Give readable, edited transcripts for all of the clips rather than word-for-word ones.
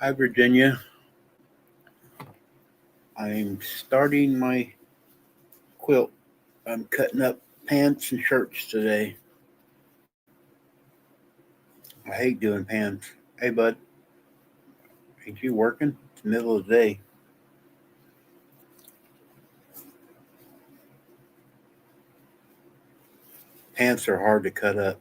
Hi, Virginia. I'm starting my quilt. I'm cutting up pants and shirts today. I hate doing pants. Hey, bud, ain't you working? It's the middle of the day. Pants are hard to cut up.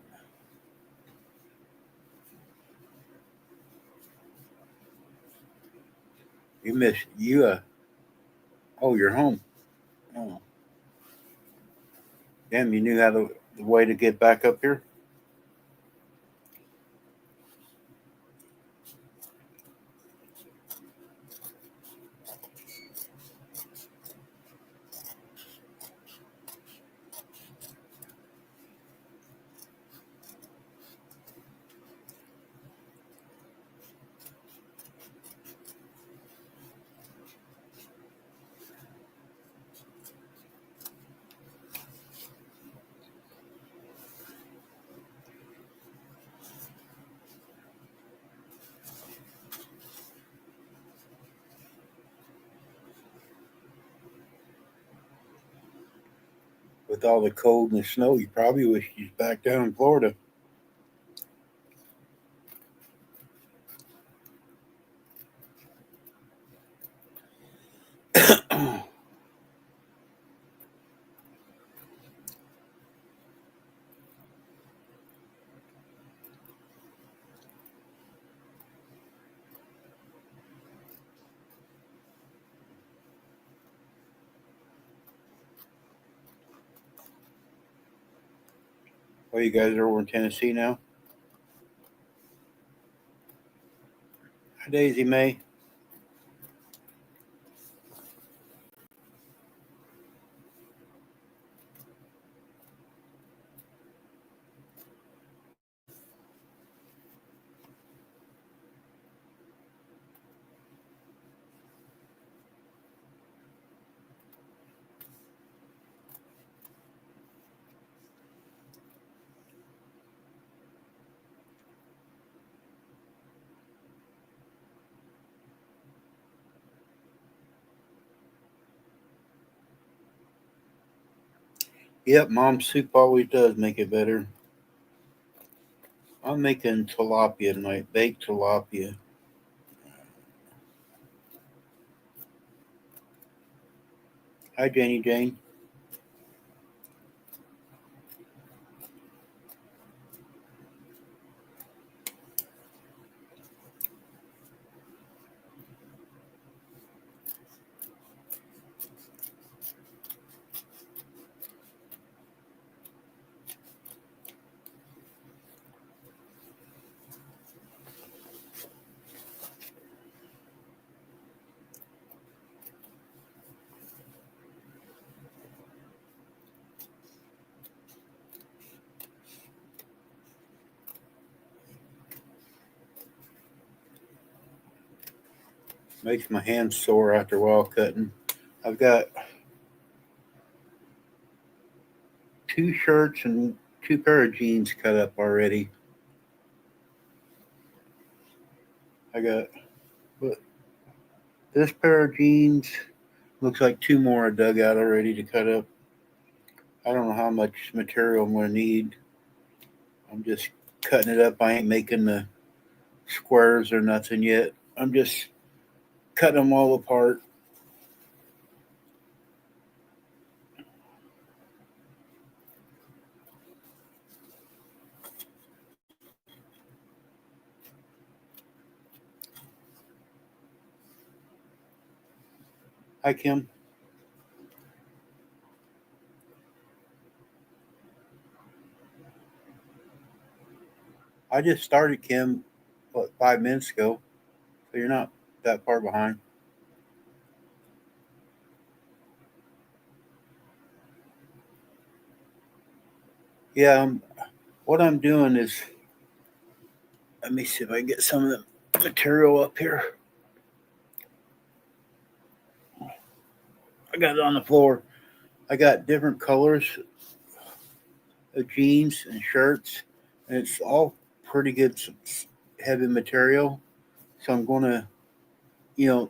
You miss you. Oh, you're home. Oh, damn! You knew how the way to get back up here. With all the cold and the snow, you probably wish you was back down in Florida. Oh, you guys are over in Tennessee now? Hi, Daisy May. Yep, Mom's soup always does make it better. I'm making tilapia tonight, baked tilapia. Hi, Janie Jane. Makes my hands sore after a while cutting. I've got two shirts and two pair of jeans cut up already. I got but this pair of jeans. Looks like two more are dug out already to cut up. I don't know how much material I'm going to need. I'm just cutting it up. I ain't making the squares or nothing yet. I'm just cutting them all apart. Hi, Kim. I just started, Kim, 5 minutes ago, so you're not that far behind. Yeah, what I'm doing is, let me see if I can get some of the material up here. I got it on the floor. I got different colors of jeans and shirts, and it's all pretty good, heavy material. So I'm going to, you know,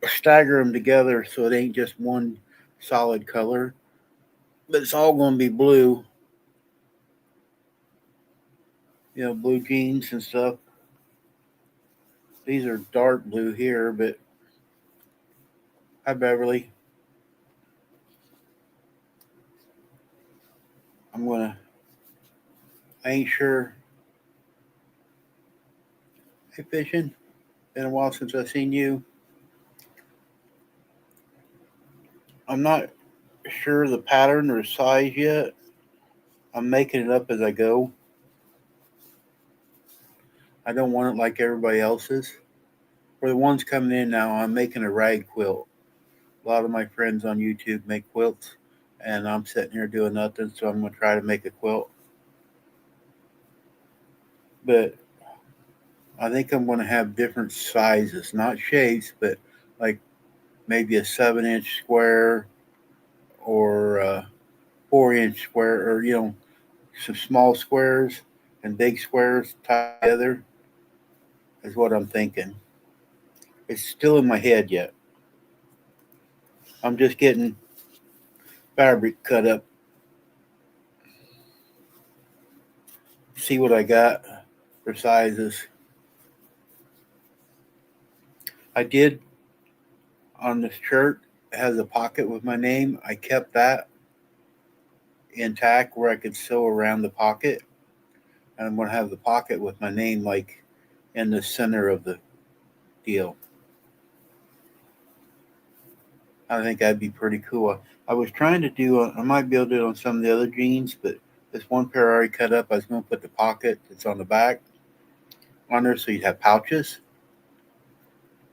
stagger them together so it ain't just one solid color, but it's all going to be blue. Blue jeans and stuff. These are dark blue here, but hi Beverly. I'm gonna. I ain't sure. Hey, fishing. Been a while since I've seen you. I'm not sure the pattern or size yet. I'm making it up as I go. I don't want it like everybody else's. For the ones coming in now, I'm making a rag quilt. A lot of my friends on YouTube make quilts, and I'm sitting here doing nothing, so I'm going to try to make a quilt. But I think I'm going to have different sizes, not shapes, but like maybe a 7-inch square or a 4-inch square, or some small squares and big squares tied together is what I'm thinking. It's still in my head yet. I'm just getting fabric cut up. See what I got for sizes. I did on this shirt, it has a pocket with my name. I kept that intact where I could sew around the pocket. And I'm going to have the pocket with my name like in the center of the deal. I think that'd be pretty cool. I was trying to do, I might be able to do it on some of the other jeans, but this one pair I already cut up, I was going to put the pocket that's on the back on there so you'd have pouches.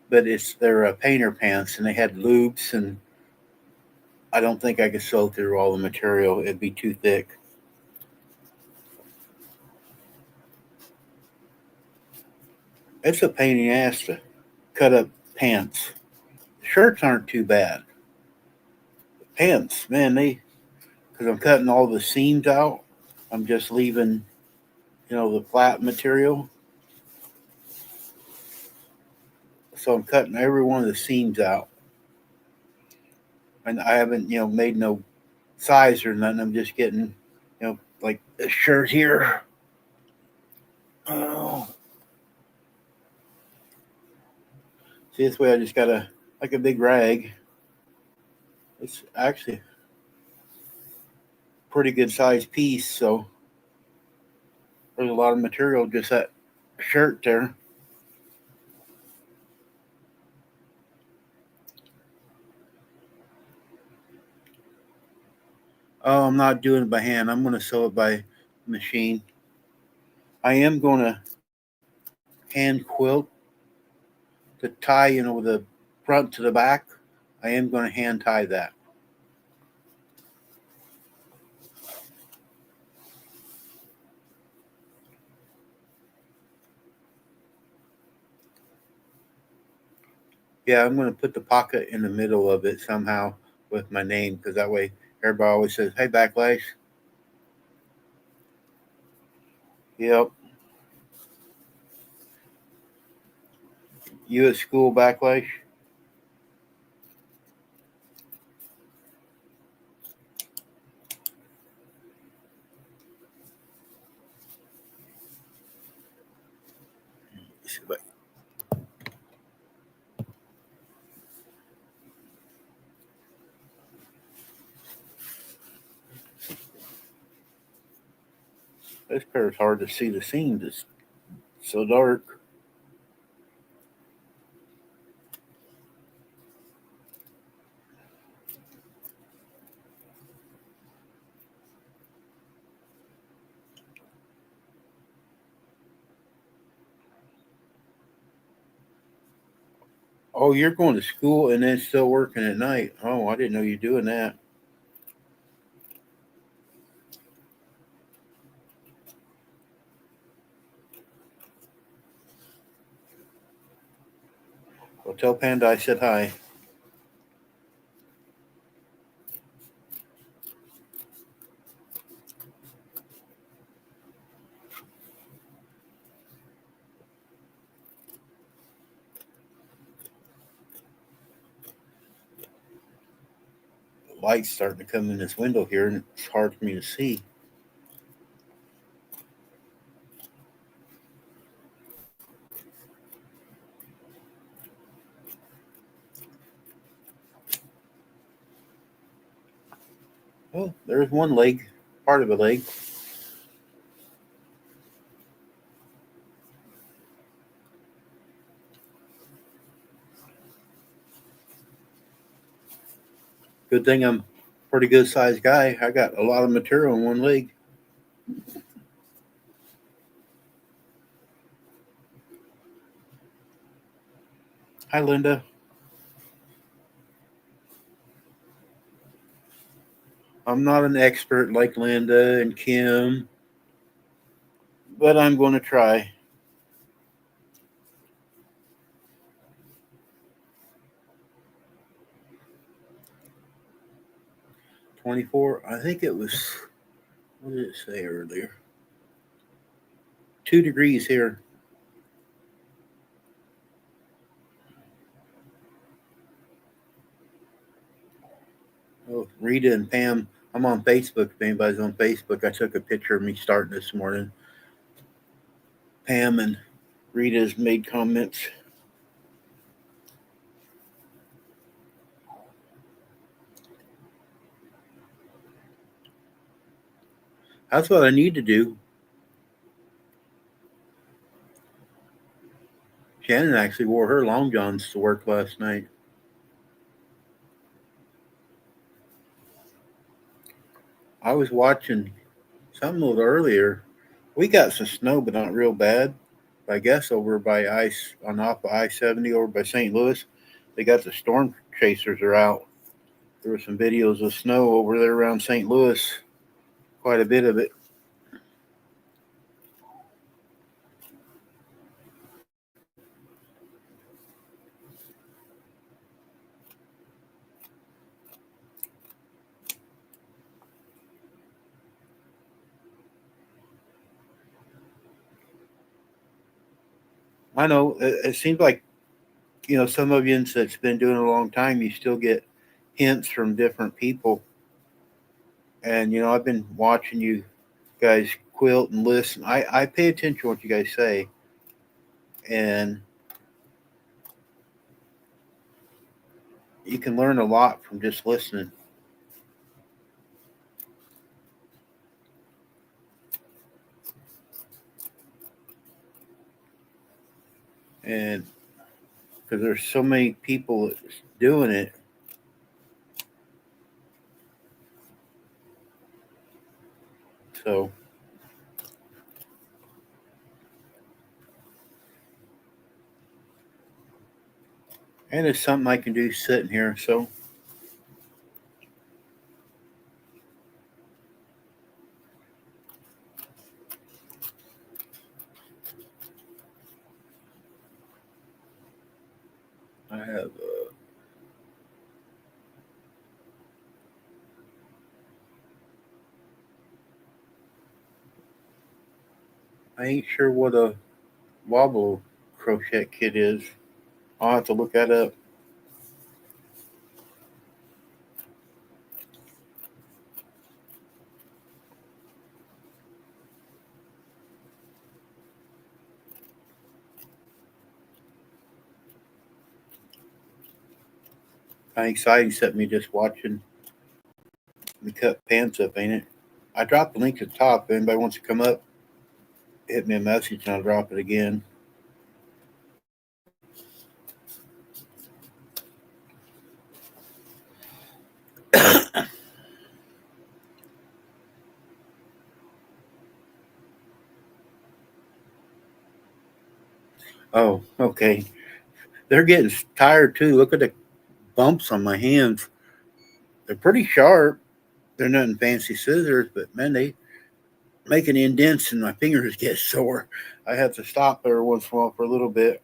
But they're painter pants and they had loops, and I don't think I could sew through all the material. It'd be too thick. It's a pain in the ass to cut up pants. Shirts aren't too bad. Pants, man, because I'm cutting all the seams out. I'm just leaving, the flat material. So I'm cutting every one of the seams out. And I haven't, made no size or nothing. I'm just getting, like this shirt here. Oh. See, this way I just got like a big rag. It's actually a pretty good sized piece. So there's a lot of material just that shirt there. Oh, I'm not doing it by hand. I'm going to sew it by machine. I am going to hand quilt to tie, the front to the back. I am going to hand tie that. Yeah, I'm going to put the pocket in the middle of it somehow with my name, because that way everybody always says, "Hey, Backlash." Yep. You at school, Backlash? This pair is hard to see the seams. It's so dark. Oh, you're going to school and then still working at night. Oh, I didn't know you were doing that. Well, tell Panda I said hi. The light's starting to come in this window here, and it's hard for me to see. Oh, there's one leg, part of a leg. Good thing I'm a pretty good sized guy. I got a lot of material in one leg. Hi, Linda. I'm not an expert like Linda and Kim, but I'm going to try. 24. I think it was, what did it say earlier? 2 degrees here. Oh, Rita and Pam. I'm on Facebook. If anybody's on Facebook, I took a picture of me starting this morning. Pam and Rita's made comments. That's what I need to do. Shannon actually wore her long johns to work last night. I was watching something a little earlier. We got some snow, but not real bad. I guess over by ice on off of I-70 over by St. Louis, they got the storm chasers are out. There were some videos of snow over there around St. Louis, quite a bit of it. I know it seems like some of you that's been doing it a long time, you still get hints from different people. And I've been watching you guys quilt and listen. I pay attention to what you guys say, and you can learn a lot from just listening. And because there's so many people doing it, so and it's something I can do sitting here. So I have. I ain't sure what a wobble crochet kit is. I'll have to look that up. Kind of exciting, except me just watching me cut pants up, ain't it? I dropped the link at the top. If anybody wants to come up, hit me a message and I'll drop it again. Oh, okay. They're getting tired too. Look at the bumps on my hands. They're pretty sharp. They're nothing fancy scissors, but man, they making indents and my fingers get sore. I have to stop every once in a while for a little bit.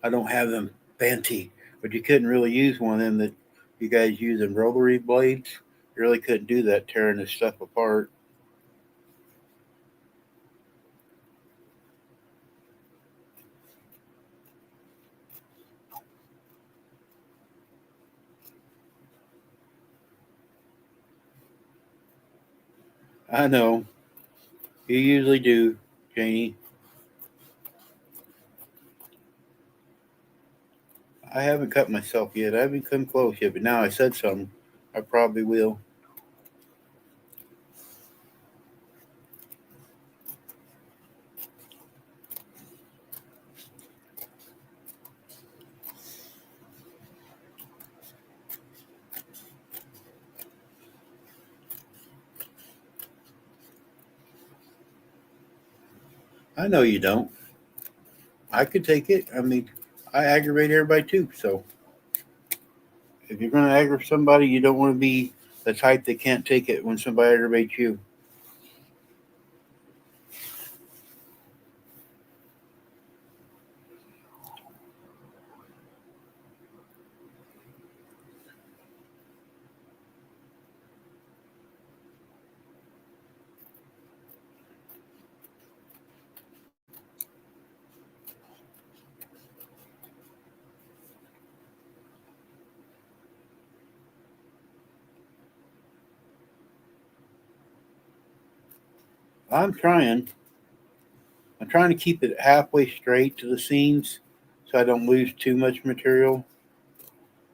I don't have them fancy, but you couldn't really use one of them that you guys use in rotary blades. You really couldn't do that tearing this stuff apart. I know. You usually do, Janie. I haven't cut myself yet. I haven't come close yet, but now I said something. I probably will. I know you don't. I could take it. I mean, I aggravate everybody too. So if you're going to aggravate somebody, you don't want to be the type that can't take it when somebody aggravates you. I'm trying. I'm trying to keep it halfway straight to the seams so I don't lose too much material.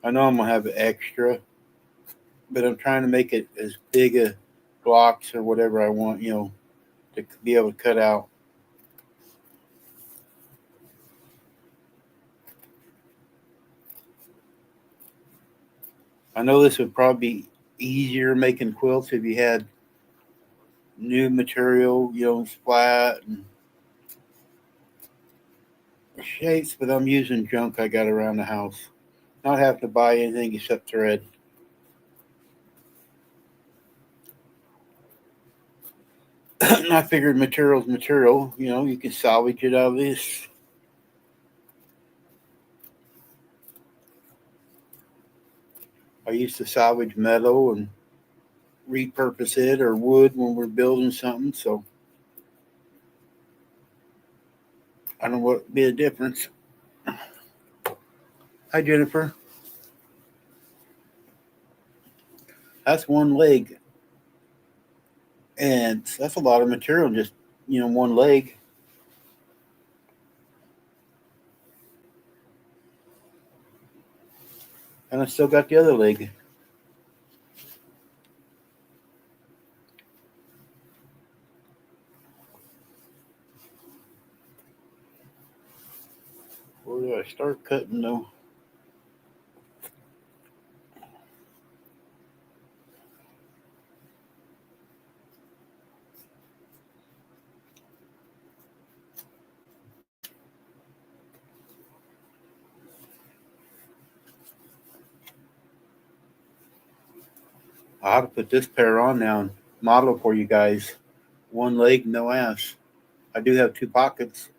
I know I'm going to have extra, but I'm trying to make it as big a blocks or whatever I want, to be able to cut out. I know this would probably be easier making quilts if you had new material, splat and shapes, but I'm using junk I got around the house. Not having to buy anything except thread. And I figured material's material, you can salvage it out of this. I used to salvage metal and repurpose it or wood when we're building something, so I don't know what would be the difference. Hi, Jennifer. That's one leg, and that's a lot of material, just, one leg. And I still got the other leg. Where do I start cutting though? I'll have to put this pair on now and model for you guys. One leg, no ass. I do have two pockets.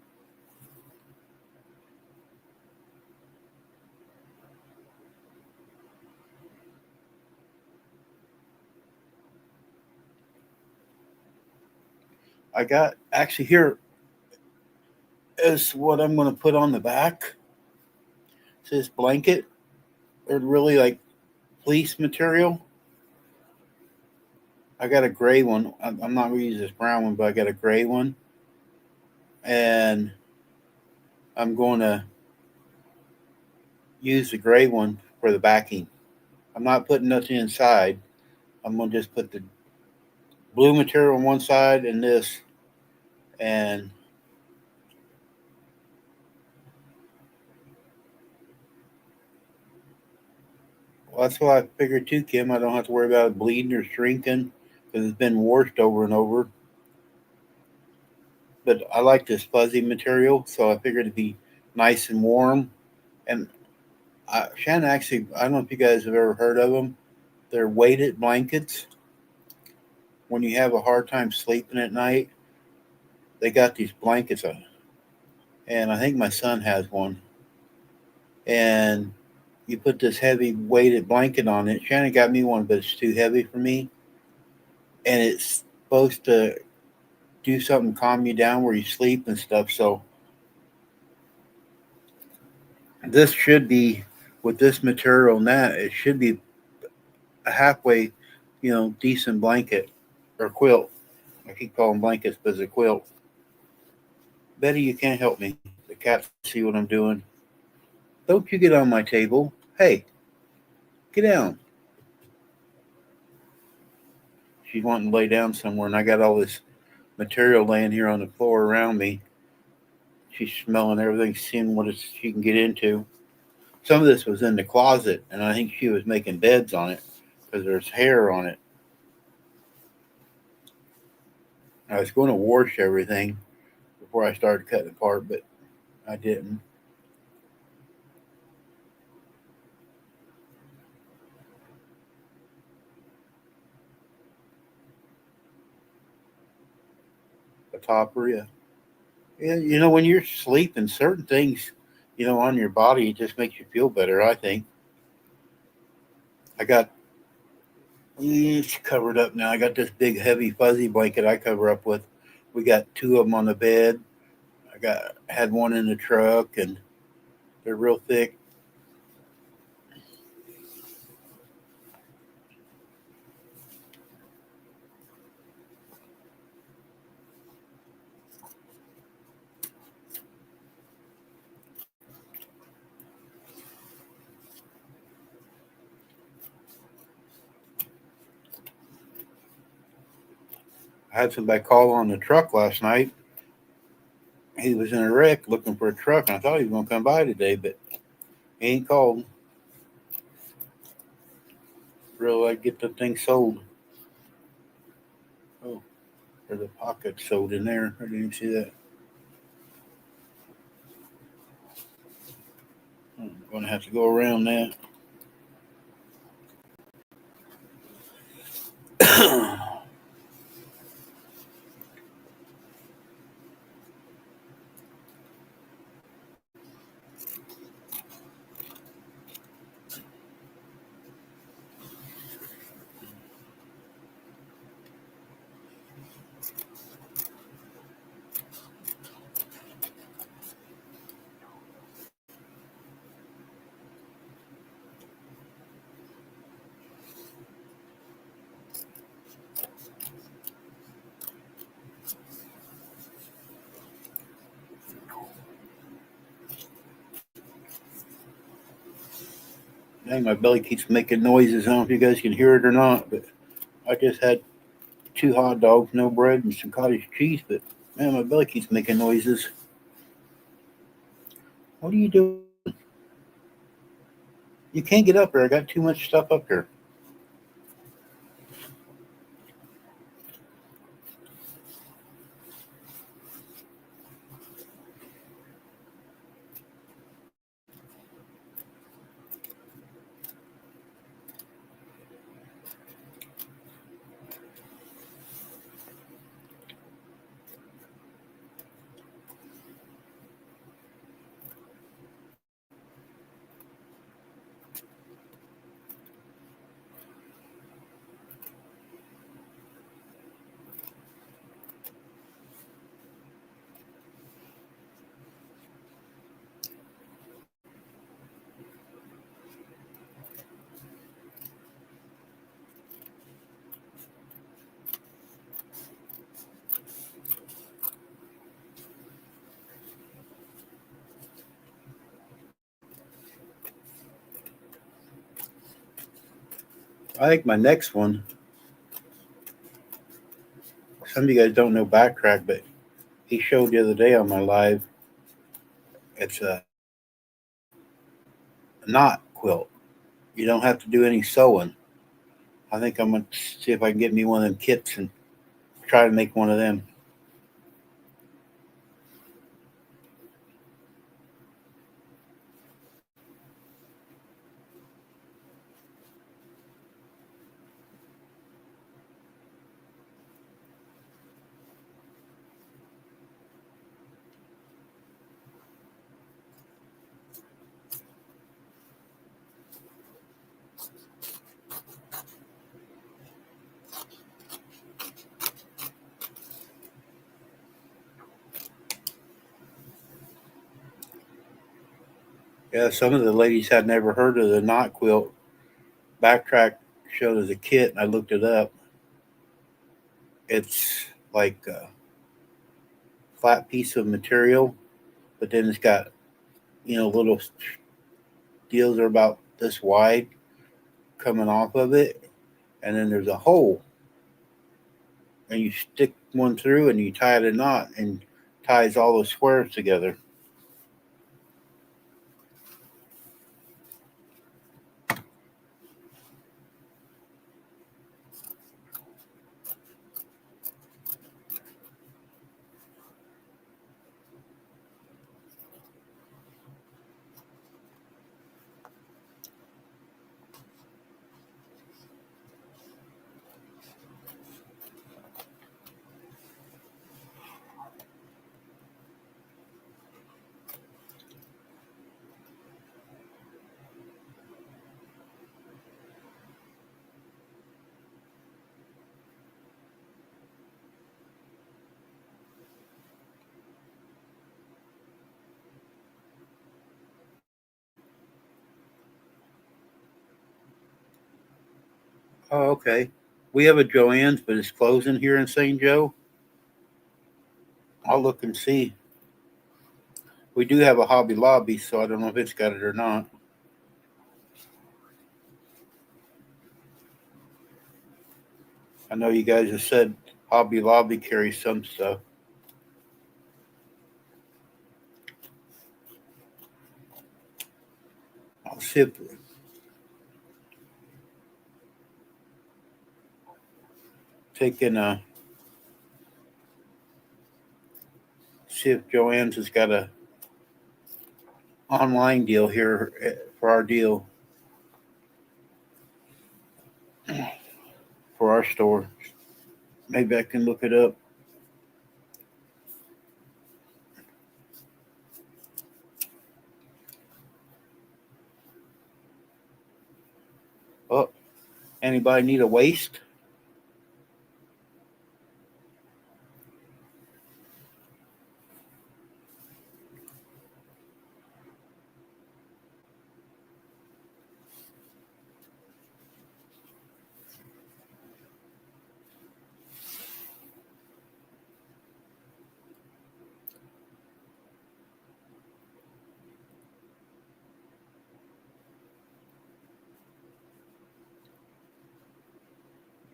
I got actually here is what I'm going to put on the back. It's this blanket. They're really like fleece material. I got a gray one. I'm not going to use this brown one, but I got a gray one. And I'm going to use the gray one for the backing. I'm not putting nothing inside. I'm going to just put the blue material on one side and this. And well, that's what I figured too, Kim. I don't have to worry about it bleeding or shrinking because it's been washed over and over. but I like this fuzzy material, so I figured it'd be nice and warm. And Shannon, actually, I don't know if you guys have ever heard of them. They're weighted blankets. When you have a hard time sleeping at night, they got these blankets on, and I think my son has one. And you put this heavy weighted blanket on it. Shannon got me one, but it's too heavy for me. And it's supposed to do something calm you down where you sleep and stuff. So this should be with this material and that it should be a halfway, decent blanket or quilt. I keep calling blankets, but it's a quilt. Betty, you can't help me. The cats see what I'm doing. Don't you get on my table. Hey, get down. She's wanting to lay down somewhere, and I got all this material laying here on the floor around me. She's smelling everything, seeing what she can get into. Some of this was in the closet, and I think she was making beds on it because there's hair on it. I was going to wash everything before I started cutting apart, but I didn't. A topper, yeah. Yeah, when you're sleeping, certain things, on your body, it just makes you feel better, I think. I got it's covered up now. I got this big, heavy, fuzzy blanket I cover up with. We got two of them on the bed. Had one in the truck, and they're real thick. I had somebody call on the truck last night. He was in a wreck looking for a truck, and I thought he was going to come by today, but he ain't called. Really, I'd get the thing sold. Oh, there's a pocket sold in there. I didn't even see that. I'm going to have to go around that. Dang, my belly keeps making noises. I don't know if you guys can hear it or not, but I just had two hot dogs, no bread, and some cottage cheese. But man, my belly keeps making noises. What are you doing? You can't get up there. I got too much stuff up there. I think my next one. Some of you guys don't know Backtrack, but he showed the other day on my live. It's a knot quilt. You don't have to do any sewing. I think I'm gonna see if I can get me one of them kits and try to make one of them. Yeah, some of the ladies had never heard of the knot quilt. Backtrack showed as a kit, and I looked it up. It's like a flat piece of material, but then it's got little deals are about this wide coming off of it, and then there's a hole, and you stick one through, and you tie it a knot, and ties all the squares together. Oh, okay. We have a Joann's, but it's closing here in St. Joe. I'll look and see. We do have a Hobby Lobby, so I don't know if it's got it or not. I know you guys have said Hobby Lobby carries some stuff. I'll see if taking a see if Joann's has got a online deal here for our deal for our store. Maybe I can look it up. Oh, anybody need a waist?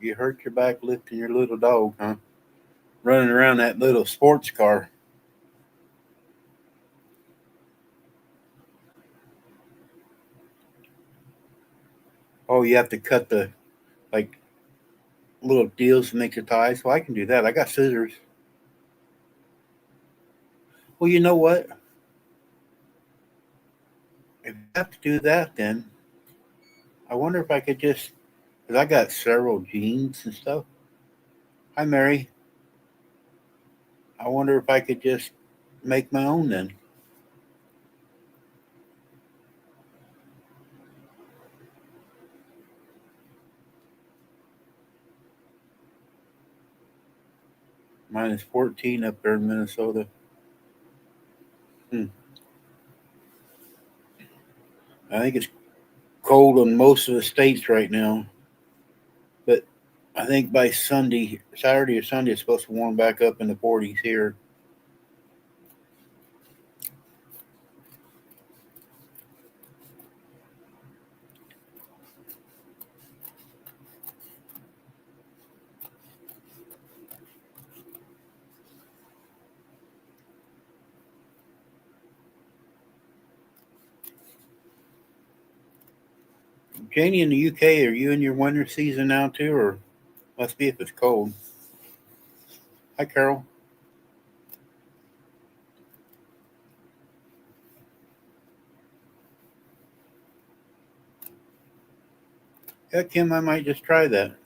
You hurt your back lifting your little dog, huh? Running around that little sports car. Oh, you have to cut the like little deals to make the ties. Well, I can do that. I got scissors. Well, you know what? If I have to do that, then I wonder if I could just, because I got several jeans and stuff. Hi, Mary. I wonder if I could just make my own then. Minus 14 up there in Minnesota. Hmm. I think it's cold in most of the states right now, but I think by Sunday, Saturday or Sunday, it's supposed to warm back up in the 40s here. Janie in the UK, are you in your winter season now too, or must be if it's cold? Hi, Carol. Yeah, Kim, I might just try that.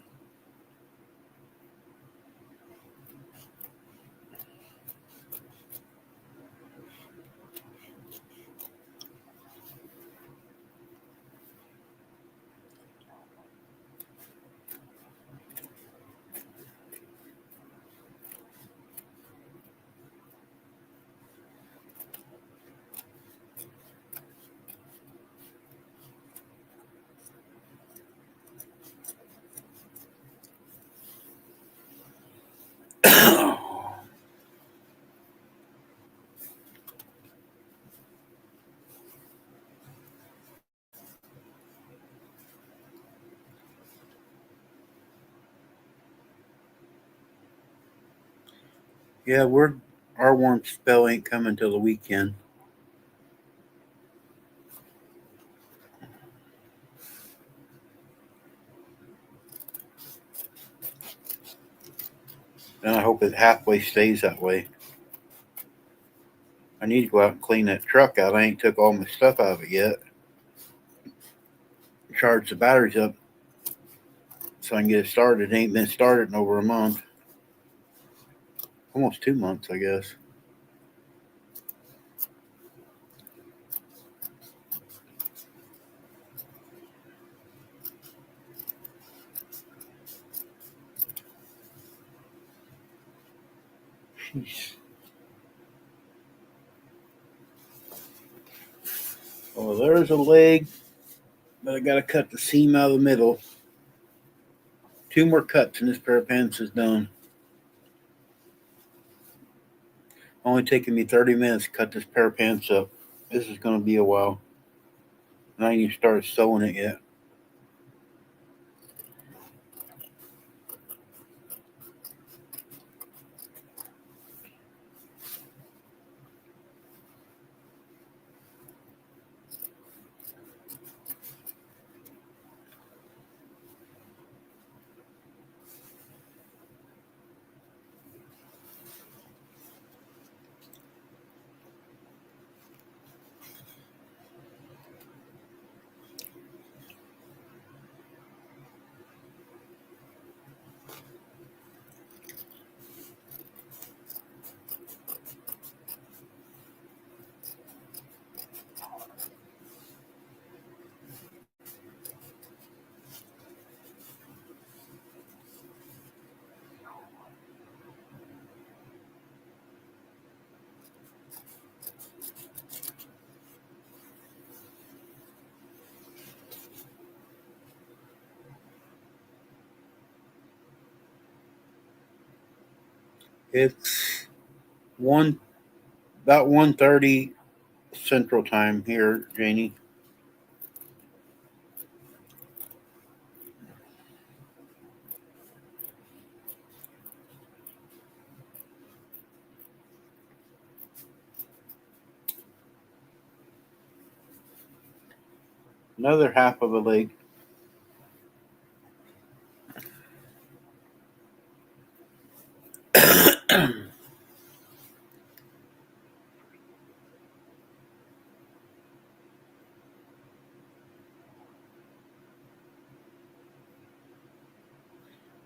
Yeah, our warm spell ain't coming till the weekend. And I hope it halfway stays that way. I need to go out and clean that truck out. I ain't took all my stuff out of it yet. Charge the batteries up so I can get it started. It ain't been started in over a month. Almost 2 months, I guess. Jeez. Oh, there's a leg, but I gotta cut the seam out of the middle. 2 more cuts and this pair of pants is done. Only taking me 30 minutes to cut this pair of pants up. This is gonna be a while. And I ain't even started sewing it yet. It's one about 1:30 Central Time here, Janie. Another half of a leg.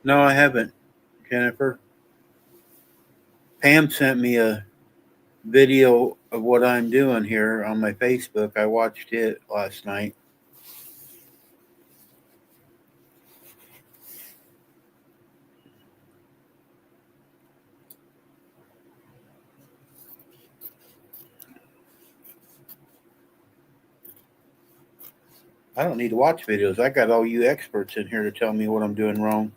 No, I haven't, Jennifer. Pam sent me a video of what I'm doing here on my Facebook. I watched it last night. I don't need to watch videos. I got all you experts in here to tell me what I'm doing wrong.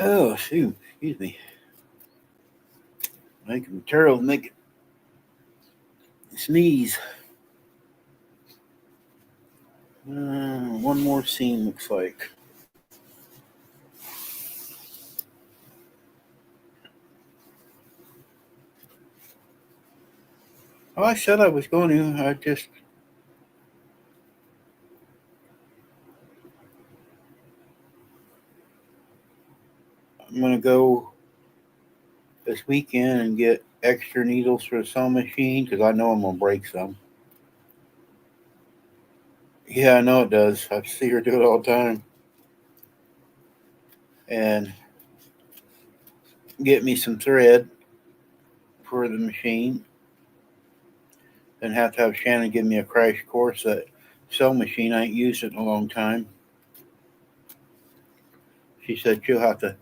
Oh, shoot. Excuse me. Making material make it sneeze. One more seam looks like. Oh, I said I was going to. I'm going to go this weekend and get extra needles for the sewing machine because I know I'm going to break some. Yeah, I know it does. I see her do it all the time. And get me some thread for the machine. Then have to have Shannon give me a crash course at sewing machine. I ain't used it in a long time. She said she'll have to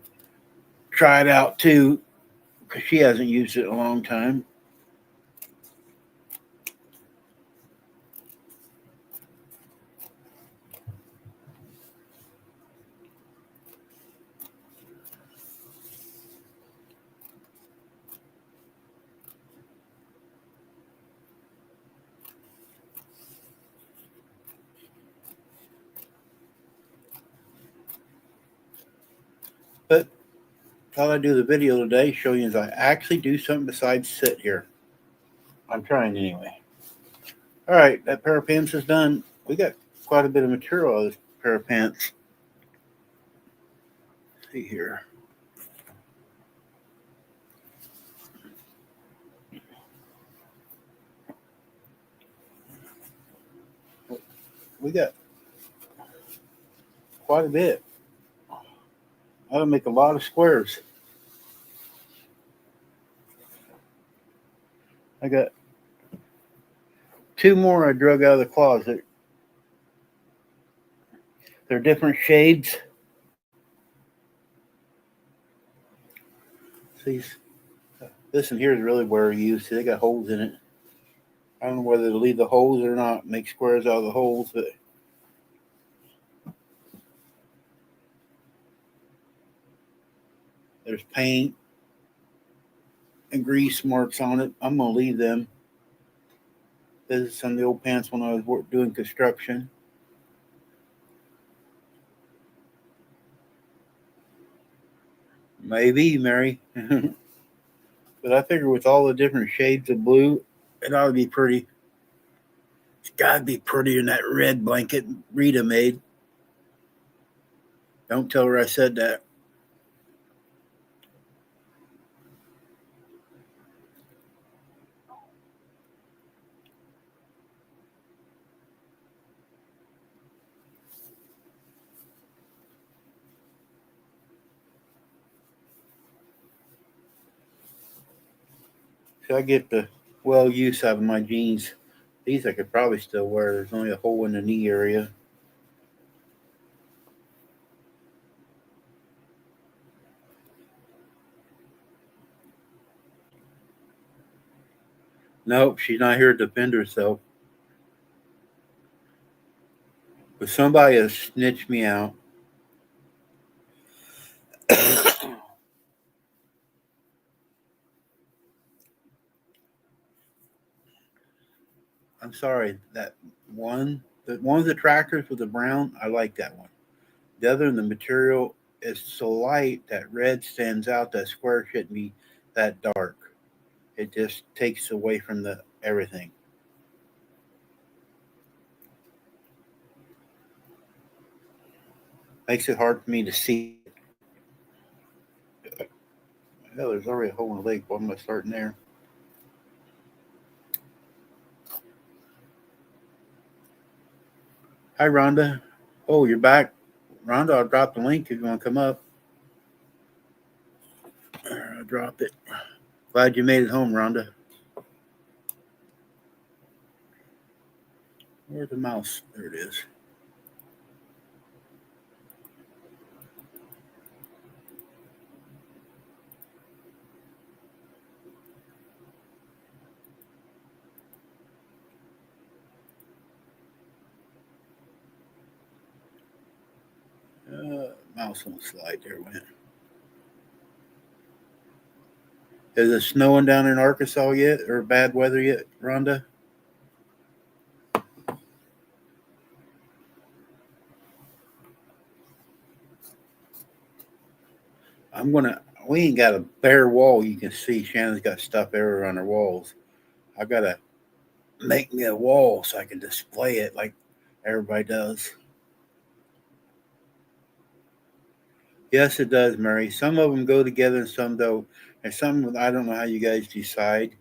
try it out too because she hasn't used it in a long time. thought I'd do the video today, show you as I actually do something besides sit here. I'm trying anyway. All right, that pair of pants is done. We got quite a bit of material out of this pair of pants. Let's see here. We got quite a bit. That'll make a lot of squares. I got 2 more I drug out of the closet. They're different shades. See, this one here is really where you use. See, they got holes in it. I don't know whether to leave the holes or not, make squares out of the holes, but there's paint and grease marks on it. I'm going to leave them. This is some of the old pants when I was doing construction. Maybe, Mary. But I figure with all the different shades of blue, it ought to be pretty. It's got to be prettier than that red blanket Rita made. Don't tell her I said that. So I get the well use out of my jeans. These I could probably still wear. There's only a hole in the knee area. Nope, she's not here to defend herself. But somebody has snitched me out. I'm sorry. That one of the tractors with the brown, I like that one. The other, the material is so light that red stands out. That square shouldn't be that dark. It just takes away from the everything. Makes it hard for me to see. Hell, there's already a hole in the lake. Why am I starting there? Hi, Rhonda. Oh, you're back. Rhonda, I'll drop the link if you want to come up. I'll drop it. Glad you made it home, Rhonda. Where's the mouse? There it is. Mouse won't slide. There it went. Is it snowing down in Arkansas yet, or bad weather yet, Rhonda? I'm gonna. We ain't got a bare wall. You can see Shannon's got stuff everywhere on her walls. I gotta make me a wall so I can display it like everybody does. Yes, it does, Mary. Some of them go together and some don't. And some, I don't know how you guys decide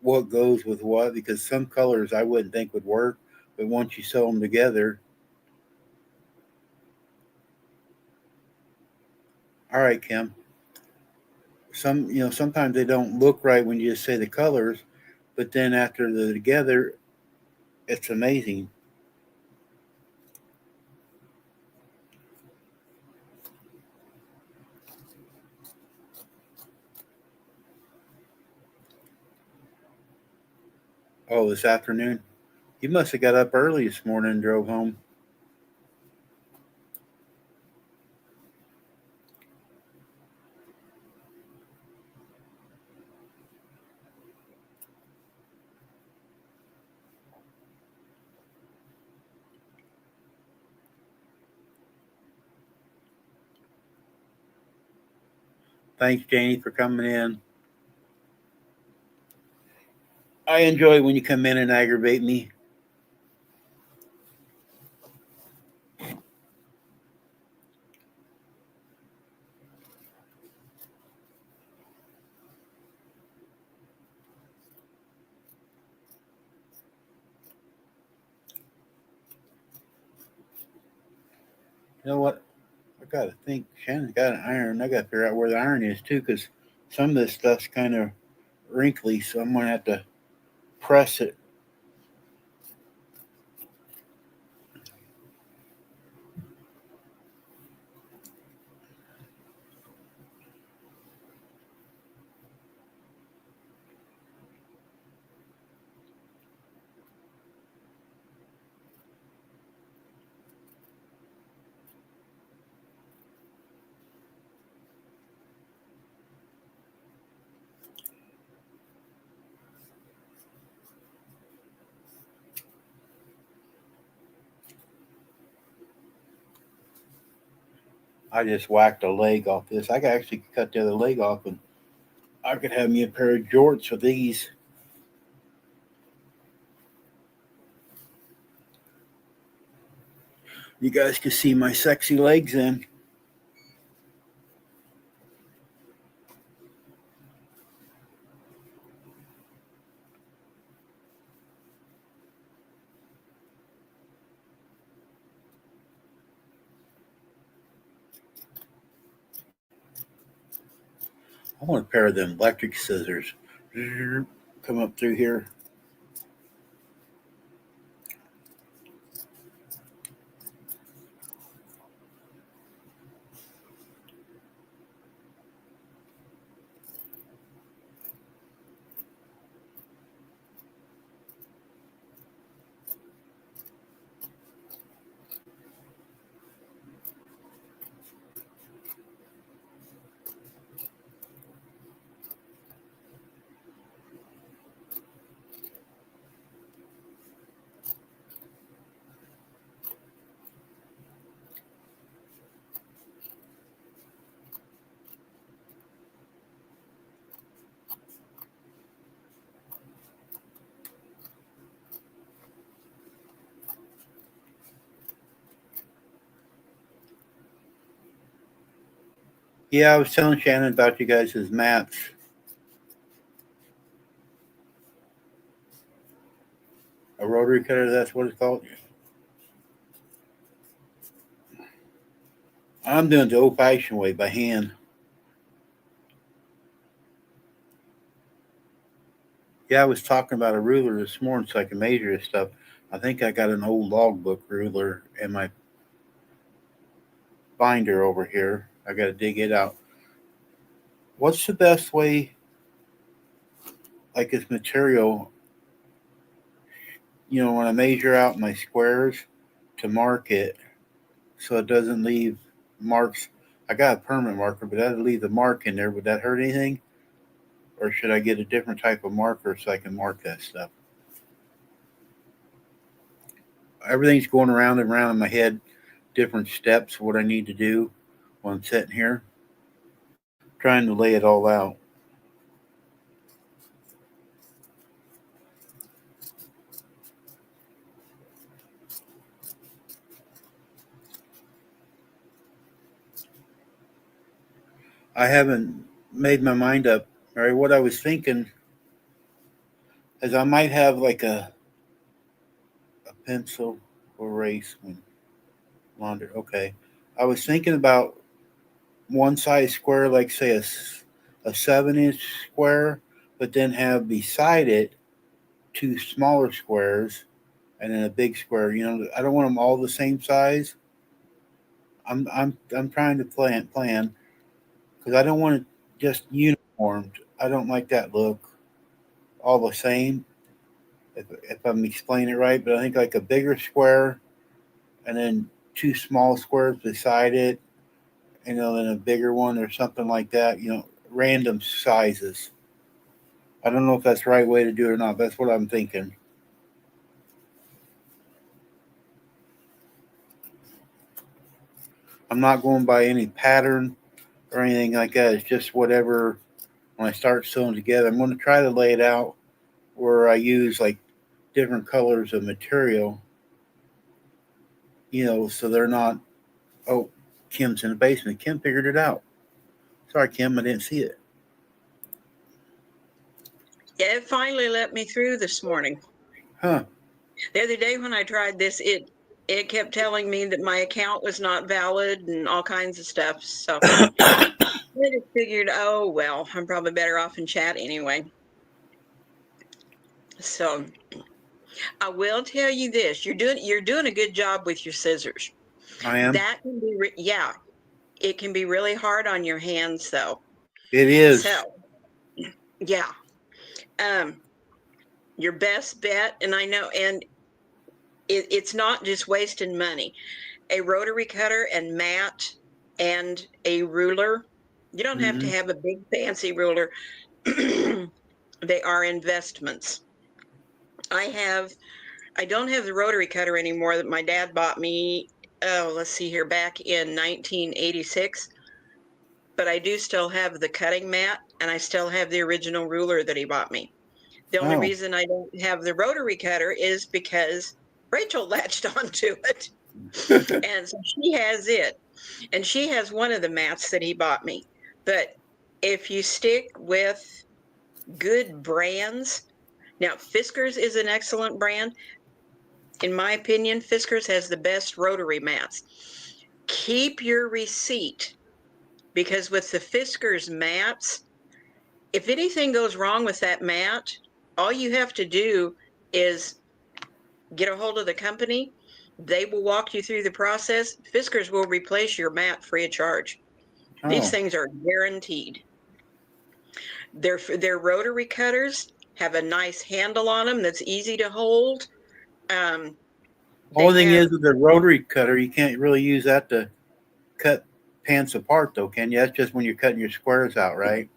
what goes with what because some colors I wouldn't think would work, but once you sew them together, all right, Kim. Sometimes they don't look right when you just say the colors, but then after they're together, it's amazing. Oh, this afternoon? You must have got up early this morning and drove home. Thanks, Janie, for coming in. I enjoy when you come in and aggravate me. You know what? I gotta think. Shannon's got an iron. I gotta figure out where the iron is too, because some of this stuff's kind of wrinkly, so I'm gonna have to press it. I just whacked a leg off this. I could actually cut the other leg off, and I could have me a pair of jorts with these. You guys can see my sexy legs in. I want a pair of them electric scissors. Come up through here. Yeah, I was telling Shannon about you guys' mats. A rotary cutter, that's what it's called. I'm doing it the old fashioned way by hand. Yeah, I was talking about a ruler this morning so I can measure this stuff. I think I got an old logbook ruler in my binder over here. I got to dig it out. What's the best way, like this material, when I measure out my squares to mark it so it doesn't leave marks? I got a permanent marker, but that'd leave the mark in there. Would that hurt anything? Or should I get a different type of marker so I can mark that stuff? Everything's going around and around in my head, different steps, what I need to do while I'm sitting here, trying to lay it all out. I haven't made my mind up. All right, what I was thinking is I might have like a pencil erase when launder. Okay. I was thinking about one size square, like say a 7-inch square, but then have beside it two smaller squares and then a big square. I don't want them all the same size. I'm trying to plan because I don't want it just uniformed. I don't like that look all the same. If I'm explaining it right, but I think like a bigger square and then two small squares beside it, then a bigger one or something like that. Random sizes. I don't know if that's the right way to do it or not. That's what I'm thinking. I'm not going by any pattern. or anything like that. It's just whatever when I start sewing together. I'm going to try to lay it out where I use like different colors of material, so they're not. Oh, Kim's in the basement. Kim figured it out. Sorry, Kim, I didn't see it. Yeah, it finally let me through this morning. Huh. The other day when I tried this, it kept telling me that my account was not valid and all kinds of stuff. So I just figured, oh well, I'm probably better off in chat anyway. So I will tell you this: you're doing a good job with your scissors. I am. That can be yeah, it can be really hard on your hands though. It is. So yeah, your best bet, and I know, and it's not just wasting money. A rotary cutter and mat and a ruler. You don't have to have a big fancy ruler. They are investments. I don't have the rotary cutter anymore that my dad bought me. Oh, let's see here, back in 1986. But I do still have the cutting mat, and I still have the original ruler that he bought me. The only reason I don't have the rotary cutter is because Rachel latched onto it. And so she has it. And she has one of the mats that he bought me. But if you stick with good brands, now Fiskars is an excellent brand. In my opinion, Fiskars has the best rotary mats. Keep your receipt, because with the Fiskars mats, if anything goes wrong with that mat, all you have to do is get a hold of the company. They will walk you through the process. Fiskars will replace your mat free of charge. Oh. These things are guaranteed. Their rotary cutters have a nice handle on them that's easy to hold. Only thing is with the rotary cutter, you can't really use that to cut pants apart, though, can you? That's just when you're cutting your squares out, right?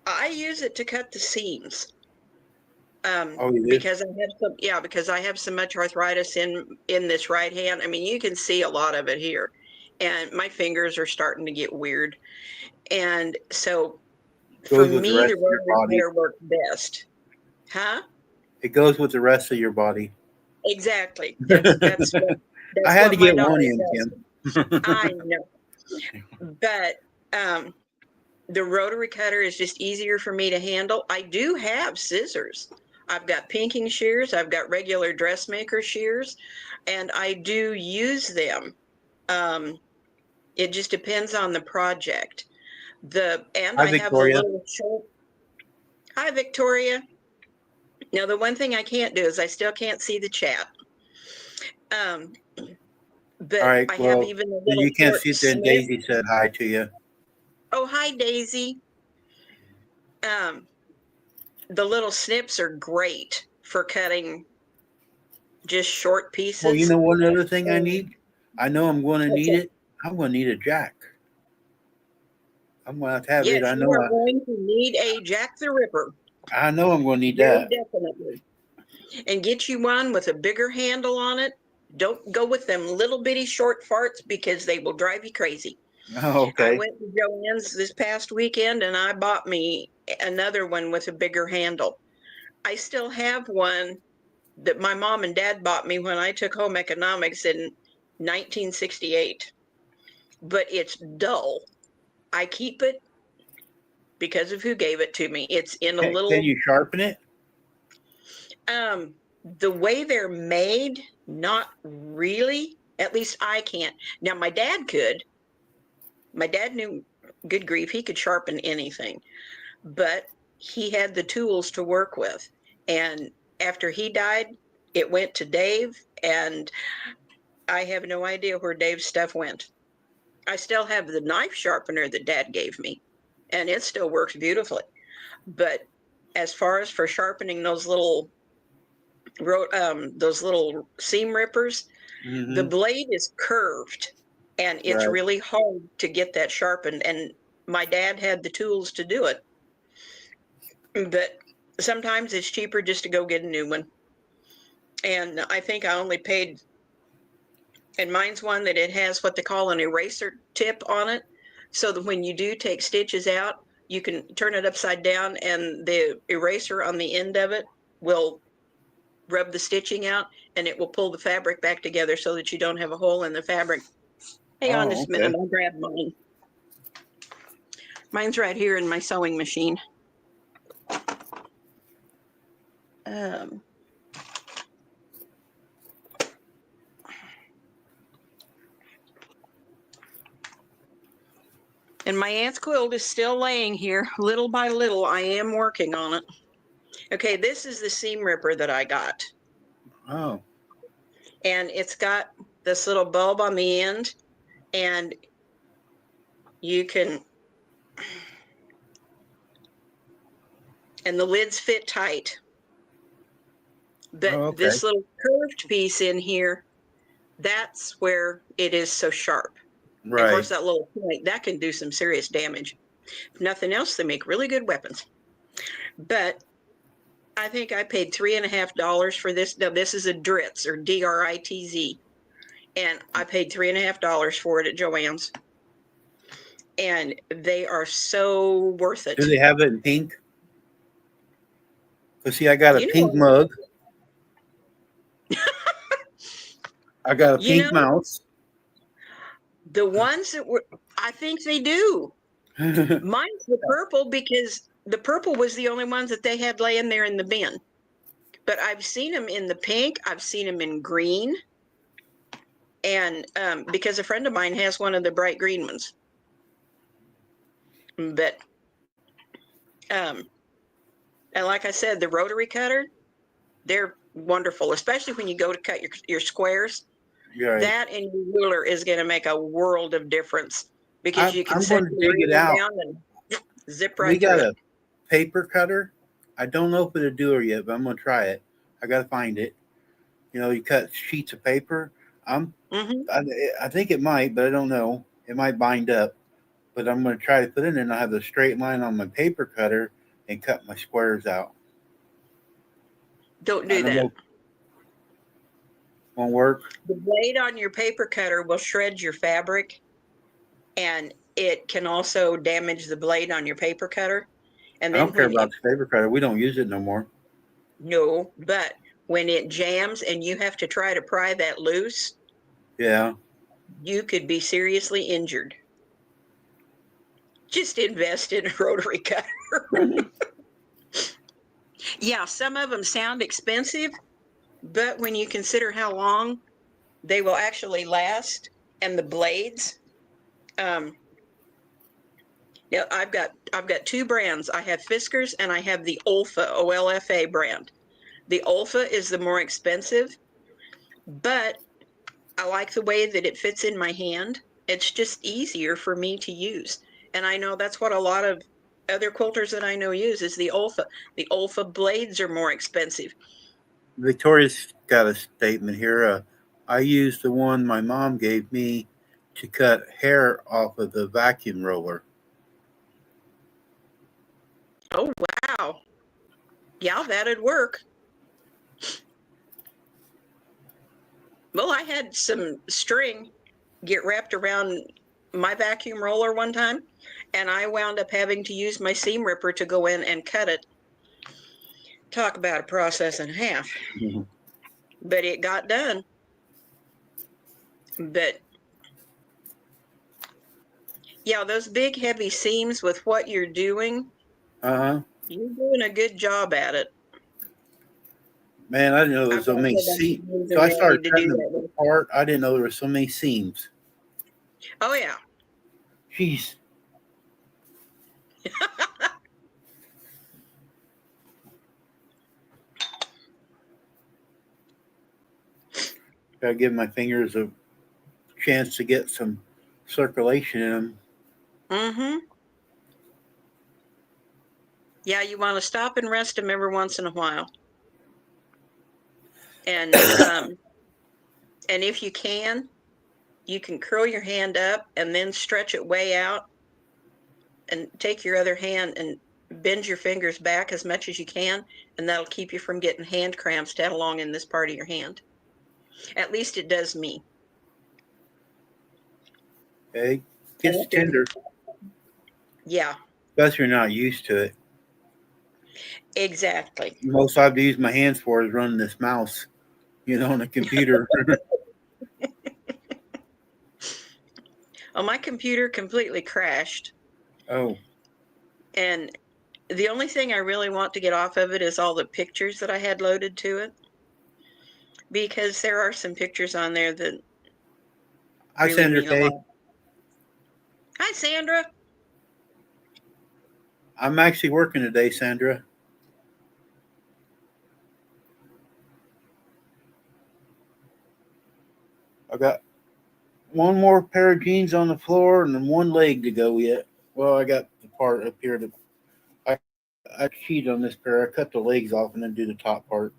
I use it to cut the seams. You do? Because I have so much arthritis in this right hand. I mean, you can see a lot of it here, and my fingers are starting to get weird. And so for me, the rotary cutter works best. Huh? It goes with the rest of your body. Exactly. That's I had to get one in, Kim. I know. But the rotary cutter is just easier for me to handle. I do have scissors. I've got pinking shears. I've got regular dressmaker shears, and I do use them. It just depends on the project. I have the little short. Hi, Victoria. Now, the one thing I can't do is I still can't see the chat. But all right, I have even a little. You can't see that Daisy said hi to you. Oh, hi, Daisy. The little snips are great for cutting just short pieces. Well, you know one other thing I need? I know I'm going to need it. I'm going to need a jack. I'm going to have it. I know you are going to need a Jack the Ripper. I know I'm going to need that. Definitely. And get you one with a bigger handle on it. Don't go with them little bitty short farts because they will drive you crazy. Oh, okay. I went to Joann's this past weekend and I bought me another one with a bigger handle. I still have one that my mom and dad bought me when I took home economics in 1968. But it's dull. I keep it because of who gave it to me. It's in a little. Can you sharpen it? The way they're made, not really. At least I can't. Now, my dad could. My dad knew, good grief, he could sharpen anything. But he had the tools to work with. And after he died, it went to Dave, and I have no idea where Dave's stuff went. I still have the knife sharpener that Dad gave me, and it still works beautifully. But as far as for sharpening those little seam rippers, the blade is curved, and it's really hard to get that sharpened. And my dad had the tools to do it. But sometimes it's cheaper just to go get a new one. And I think I only paid And mine's one that it has what they call an eraser tip on it. So that when you do take stitches out, you can turn it upside down and the eraser on the end of it will rub the stitching out and it will pull the fabric back together so that you don't have a hole in the fabric. Hang on just a minute, I'll grab mine. Mine's right here in my sewing machine. And my aunt's quilt is still laying here. Little by little, I am working on it. Okay, this is the seam ripper that I got. Oh. And it's got this little bulb on the end, and you can, and the lids fit tight. But this little curved piece in here, that's where it is so sharp. Right. Of course, that little point, that can do some serious damage. If nothing else, they make really good weapons. But I think I paid $3.50 for this. Now, this is a Dritz, or D-R-I-T-Z. And I paid $3.50 for it at Joann's. And they are so worth it. Do they have it in pink? Because, see, I got a pink mug. I got a pink mouse. The ones that were, I think they do. Mine's the purple because the purple was the only ones that they had laying there in the bin. But I've seen them in the pink. I've seen them in green. And because a friend of mine has one of the bright green ones. But, and like I said, the rotary cutter, they're wonderful, especially when you go to cut your squares. Right. That and your ruler is going to make a world of difference because you can set dig it out and zip right. We got a paper cutter. I don't know if it'll do it yet, but I'm going to try it. I got to find it. You know, you cut sheets of paper. I think it might, but I don't know. It might bind up, but I'm going to try to put it in and I have a straight line on my paper cutter and cut my squares out. Don't do that. Won't work. The blade on your paper cutter will shred your fabric, and it can also damage the blade on your paper cutter. And then I don't care about the paper cutter. We don't use it no more. No, but when it jams and you have to try to pry that loose, yeah, you could be seriously injured. Just invest in a rotary cutter. Yeah, some of them sound expensive, but when you consider how long they will actually last and the blades, now I've got two brands. I have Fiskars and I have the Olfa, O-L-F-A brand. The Olfa is the more expensive, but I like the way that it fits in my hand. It's just easier for me to use. And I know that's what a lot of other quilters that I know use is the Olfa. The Olfa blades are more expensive. Victoria's got a statement here. I used the one my mom gave me to cut hair off of the vacuum roller. Oh, wow. Yeah, that'd work. Well, I had some string get wrapped around my vacuum roller one time, and I wound up having to use my seam ripper to go in and cut it. Talk about a process and a half. Mm-hmm. But it got done. But yeah, those big heavy seams with what you're doing, you're doing a good job at it. Man, I didn't know there was so many seams. So I started cutting them apart. I didn't know there were so many seams. Oh, yeah. Jeez. Gotta give my fingers a chance to get some circulation in them. Mm-hmm. Yeah, you want to stop and rest them every once in a while. And and if you can curl your hand up and then stretch it way out and take your other hand and bend your fingers back as much as you can, and that'll keep you from getting hand cramps down along in this part of your hand. At least it does me. It gets tender, Yeah, especially if you're not used to it. exactly. Most I've used my hands for is running this mouse, on a computer. Well, my computer completely crashed, Oh, and the only thing I really want to get off of it is all the pictures that I had loaded to it, because there are some pictures on there that hi really Sandra mean a Kay. lot. Hi, Sandra. I'm actually working today, Sandra. I got one more pair of jeans on the floor and then one leg to go yet. Well, I got the part up here that I I cheated on this pair. I cut the legs off and then do the top part.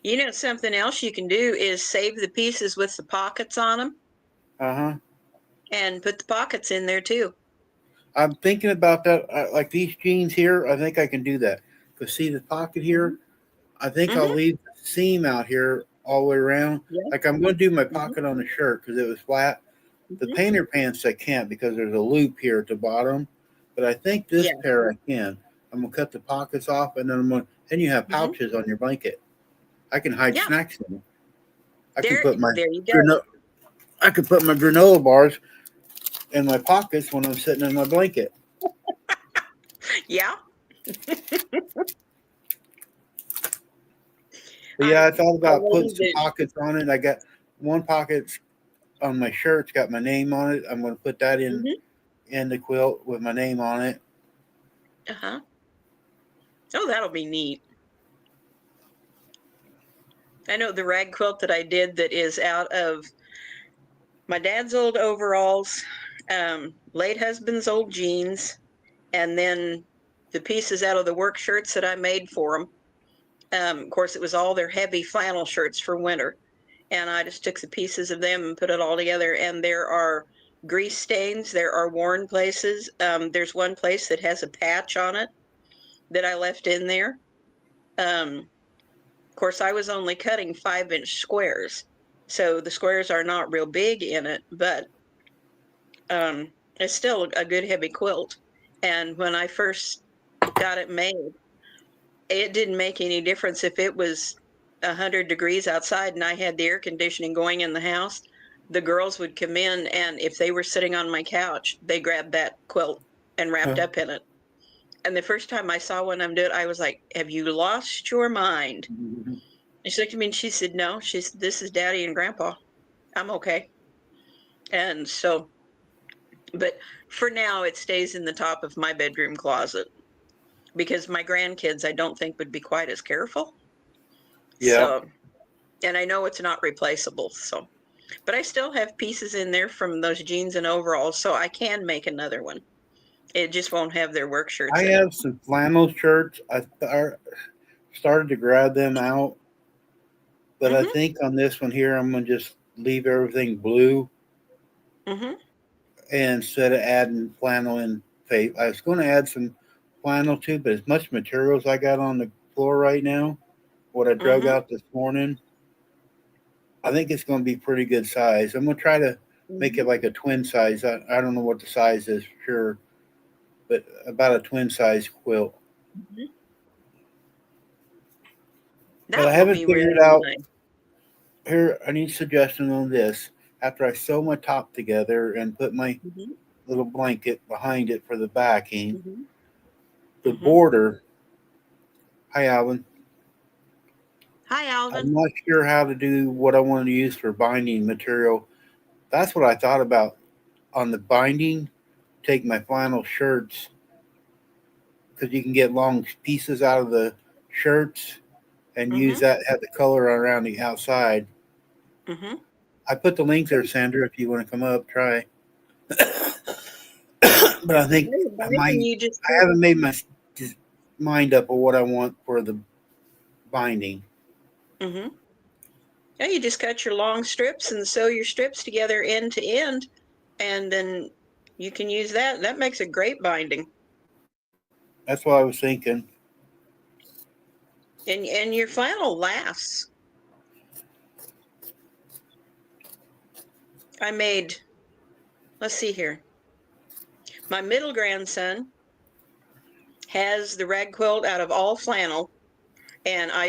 You know, something else you can do is save the pieces with the pockets on them Uh huh. and put the pockets in there too. I'm thinking about that. Like these jeans here, I think I can do that. Cause see the pocket Mm-hmm. here, I think I'll Mm-hmm. leave the seam out here all the way around. Yeah. Like I'm going to do my Mm-hmm. pocket on the shirt because it was flat. The Mm-hmm. painter pants I can't because there's a loop here at the bottom. But I think this Yeah. pair I can. I'm gonna cut the pockets off and then then you have Mm-hmm. pouches on your blanket. I can hide Yeah. snacks in it. I can There, put my there you go. granola. I can put my granola bars in my pockets when I'm sitting in my blanket. Yeah. But yeah, I I thought a about putting lady some that. pockets on it. I got one pocket on my shirt. It's got my name on it. I'm going to put that Mm-hmm. in the quilt with my name on it. Uh-huh. Oh, that'll be neat. I know the rag quilt that I did that is out of my dad's old overalls, late husband's old jeans, and then the pieces out of the work shirts that I made for them. Of course, it was all their heavy flannel shirts for winter. And I just took the pieces of them and put it all together. And there are grease stains, there are worn places. There's one place that has a patch on it that I left in there. Of course, I was only cutting 5-inch squares. So the squares are not real big in it, but it's still a good heavy quilt. And when I first got it made, it didn't make any difference if it was 100 degrees outside and I had the air conditioning going in the house. The girls would come in, and if they were sitting on my couch, they grabbed that quilt and wrapped Huh. up in it. And the first time I saw one of them do it, I was like, "Have you lost your mind?" And she looked at me and she said, "No." She said, "This is Daddy and Grandpa. I'm okay." And so, but for now, it stays in the top of my bedroom closet because my grandkids, I don't think, would be quite as careful. Yeah. So, and I know it's not replaceable. So, but I still have pieces in there from those jeans and overalls, so I can make another one. It just won't have their work I shirts in it. have some flannel shirts. Started to grab them out, but I Mm-hmm. think on this one here, I'm going to just leave everything blue Mm-hmm. instead of adding flannel in. I was going to add some flannel too, but as much material as I got on the floor right now, what I drug Mm-hmm. out this morning, I think it's going to be pretty good size. I'm going to try to make Mm-hmm. it like a twin size. I don't know what the size is for sure, but about a twin size quilt. Mm-hmm. But I That will haven't be figured really out nice. here. I need suggestion on this. After I sew my top together and put my Mm-hmm. little blanket behind it for the backing, Mm-hmm. the Mm-hmm. border. Hi, Alvin. Hi, I'm Alvin. not sure how to do what I want to use for binding material. That's what I thought about on the binding. Take my flannel shirts because you can get long pieces out of the shirts and use Mm-hmm. that, have the color around the outside. Mm-hmm. I put the link there, Sandra, if you want to come up, try. But I think The binding, you just I haven't made my mind up of what I want for the binding. mm-hmm. Yeah, you just cut your long strips and sew your strips together end to end, and then you can use that. That makes a great binding. That's what I was thinking. And your flannel lasts. I made, let's see here. My middle grandson has the rag quilt out of all flannel, and I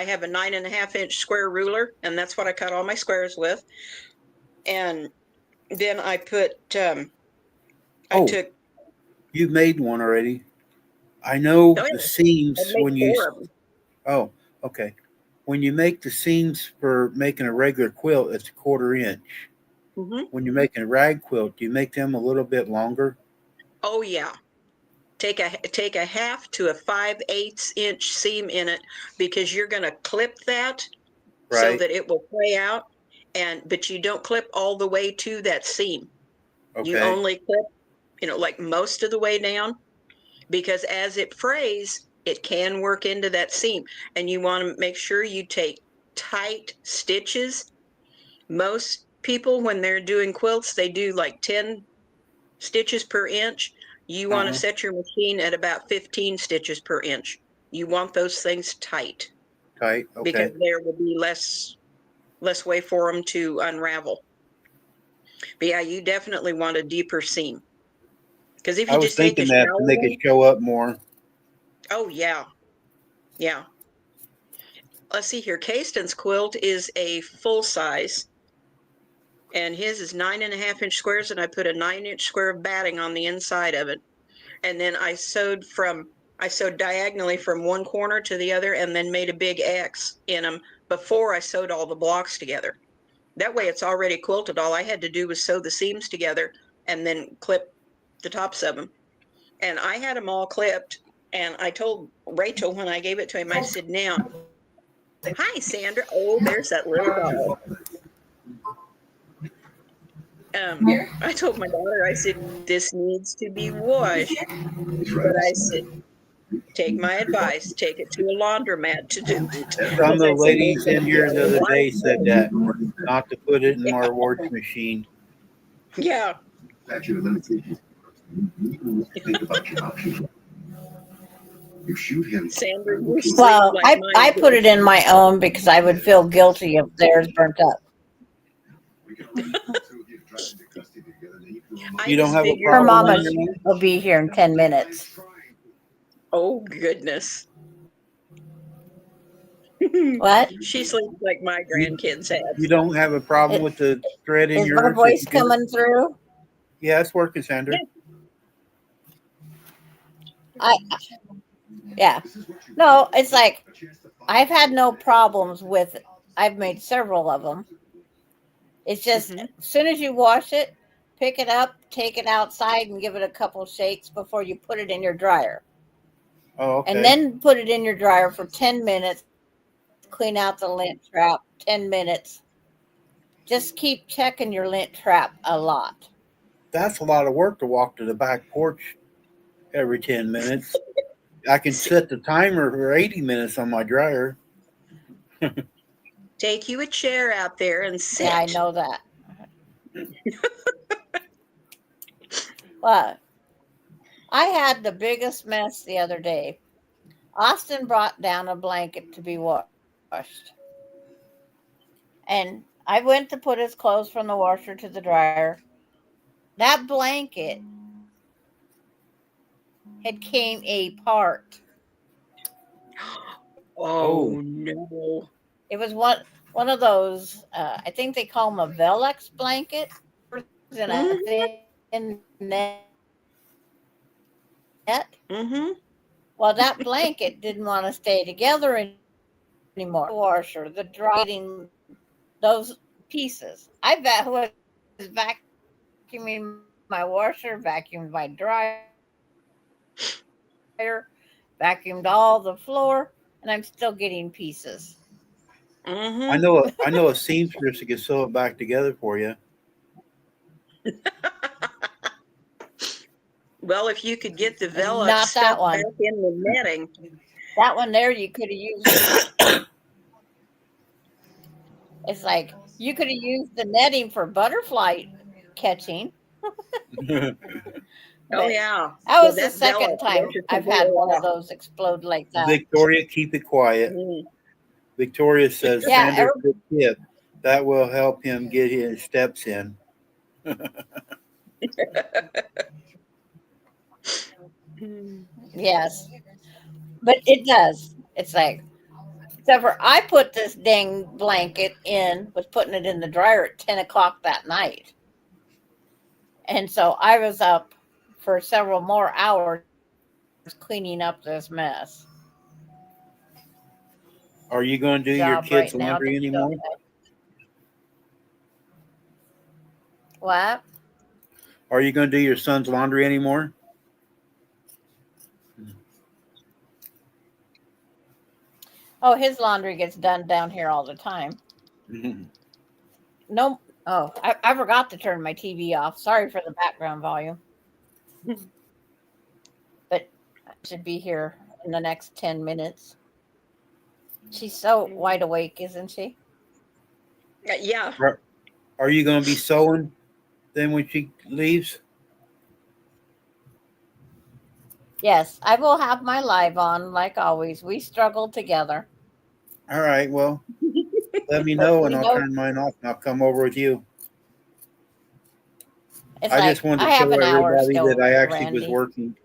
have a 9.5-inch square ruler, and that's what I cut all my squares with. And then I put, I Oh, took, you made one already. I know oh the yeah, I seams made when you. 4 of them. Oh, okay. When you make the seams for making a regular quilt, it's a 1/4 inch. Hmm. When you're making a rag quilt, do you make them a little bit longer? Oh yeah. Take a half to a 5/8 inch seam in it, because you're going to clip that so Right. that it will play out. But you don't clip all the way to that seam. You Okay. only clip, like most of the way down, because as it frays, it can work into that seam. And you want to make sure you take tight stitches. Most people, when they're doing quilts, they do like 10 stitches per inch. You want to Uh-huh. set your machine at about 15 stitches per inch. You want those things tight, Tight. because Okay. there will be less way for them to unravel. But yeah, you definitely want a deeper seam, because if I you was just take a thinking that to shallow make one, it show up more. oh yeah, yeah. Let's see here. Caston's quilt is a full size, and his is 9.5-inch squares, and I put a 9-inch square of batting on the inside of it. And then I sewed diagonally from one corner to the other, and then made a big X in them before I sewed all the blocks together. That way it's already quilted. All I had to do was sew the seams together and then clip the tops of them. And I had them all clipped. And I told Rachel when I gave it to him, I said, now, hi, Sandra. Oh, there's that little dog. I told my daughter, I said, this needs to be washed. But I said, take my advice, take it to a laundromat to do it. Some of Because the I said, there's ladies going in to be here the a other lot day said that of not to put it in yeah, my wash machine. yeah. Statute of limitations. You think about your options. You shoot him. Sandra, your sleep Well, like I mine put it did. in my own because I would feel guilty if theirs burnt up. We can run two of you to drive into custody together, then you can I You don't just have a figured, Her problem mama on your own? will be here in 10 minutes. oh goodness. What? She sleeps like my You, grandkids have. you don't have a problem It- with the thread in Is my yours? If voice you get it? coming through? Yeah, it's working, Sandra. Yeah. No, it's like I've had no problems with it. I've made several of them. It's just Mhm. as soon as you wash it, pick it up, take it outside, and give it a couple shakes before you put it in your dryer. Oh, okay. And then put it in your dryer for 10 minutes. Clean out the lint trap, 10 minutes. Just keep checking your lint trap a lot. That's a lot of work to walk to the back porch every 10 minutes. I can set the timer for 80 minutes on my dryer. Take you a chair out there and sit. Yeah, I know that. Well, I had the biggest mess the other day. Austin brought down a blanket to be washed. And I went to put his clothes from the washer to the dryer. That blanket had came apart. Oh Oh. no. It was one of those, I think they call them a Velux blanket. In a thin net. Mm-hmm. Well, that blanket didn't want to stay together anymore. The washer, the drying, those pieces. I bet who was vacuuming my washer, vacuumed my dryer, vacuumed all the floor, and I'm still getting pieces. Mm-hmm. I know a seamstress that can sew it back together for you. Well, if you could get the Velux Not stuff that one. back in the netting. That one there, you could have used. It's like you could have used the netting for butterfly catching. Oh yeah. That was Yeah, the that second Velux time washer I've can had do a one lot. of those explode like that. Victoria, keep it quiet. Mm. Victoria says, Yeah, Sandra, good tip. That will help him get his steps in. Yes, but it does. It's like, except for I put this dang blanket in, was putting it in the dryer at 10 o'clock that night. And so I was up for several more hours cleaning up this mess. Are you going to do your Job kids' right now to laundry show anymore? that. What? Are you going to do your son's laundry anymore? Oh, his laundry gets done down here all the time. No. Oh, I forgot to turn my TV off. Sorry for the background volume. But I should be here in the next 10 minutes. She's so wide awake, isn't she? Yeah. Are you going to be sewing then when she leaves? Yes, I will have my live on like always. We struggle together. All right. Well, let me know and We I'll know- turn mine off and I'll come over with you. It's I like just wanted I to have show an hour everybody still, that I actually was Randy. working.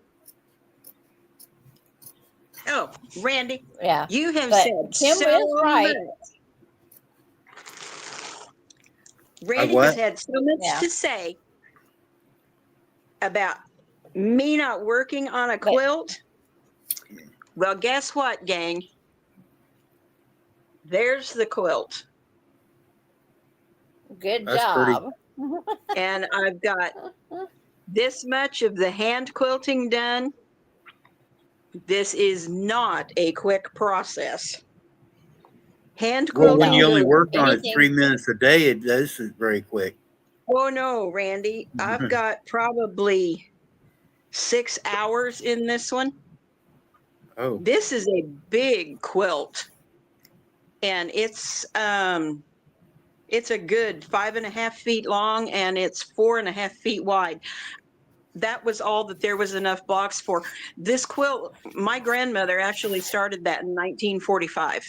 Oh, Randy, Yeah, you have but said Kim so is right. much. Randy what? has had so much Yeah. to say about me not working on a But- quilt. Well, guess what, gang? There's the quilt. Good That's pretty. job. And I've got this much of the hand quilting done. This is not a quick process. Hand Well, quilting. when you only goes- work on it Anything- 3 minutes a day, this is very quick. Oh no, Randy. I've got probably 6 hours in this one. Oh, This is a big quilt. And it's a good 5.5 feet long and it's 4.5 feet wide. That was all that there was enough blocks for. This quilt, my grandmother actually started that in 1945.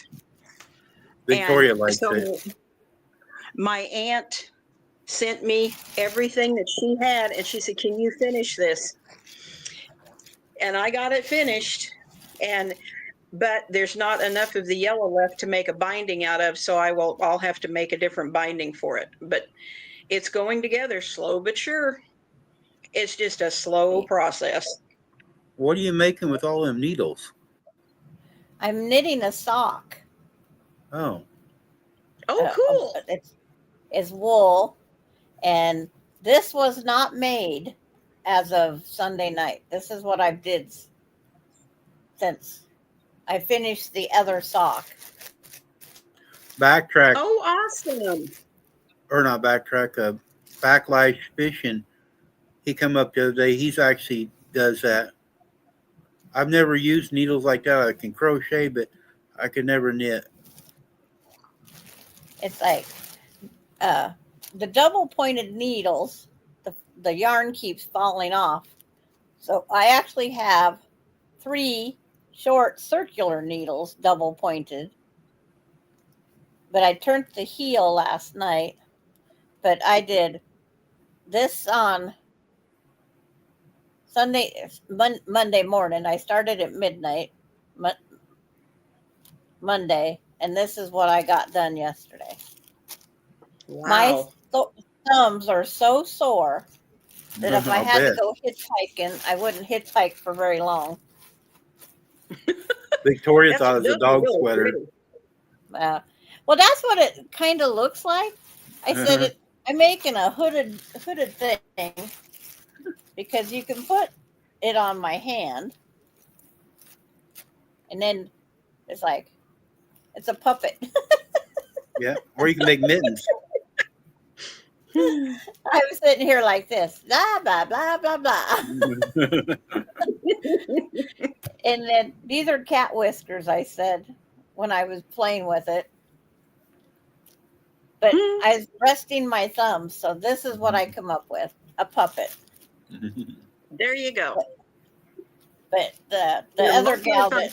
Victoria And likes so it. my aunt sent me everything that she had and she said, "Can you finish this?" And I got it finished, but there's not enough of the yellow left to make a binding out of, so I'll have to make a different binding for it. But it's going together slow but sure. It's just a slow process. What are you making with all them needles? I'm knitting a sock. Oh, Oh, cool. It's wool, and this was not made as of Sunday night. This is what I've did since I finished the other sock. backtrack Oh, awesome. or not backtrack? Backlash Fishing. He come up the other day. He's actually does that. I've never used needles like that. I can crochet, but I could never knit. It's like the double pointed needles, the yarn keeps falling off. So I actually have 3 short circular needles, double pointed. But I turned the heel last night. But I did this on Monday morning. I started at midnight, Monday, and this is what I got done yesterday. My Wow. thumbs are so sore that if I I'll had bet. to go hitchhiking, I wouldn't hitchhike for very long. Victoria That's- thought it was a those are dog really sweater. pretty. Well, that's what it kind of looks like. I said Uh-huh. I'm making a hooded thing because you can put it on my hand, and then it's like it's a puppet. Yeah, or you can make mittens. I was sitting here like this, blah blah blah blah blah, and then these are cat whiskers. I said when I was playing with it, but I was resting my thumbs, so this is what I come up with: a puppet. There you go. But the Yeah, other gal that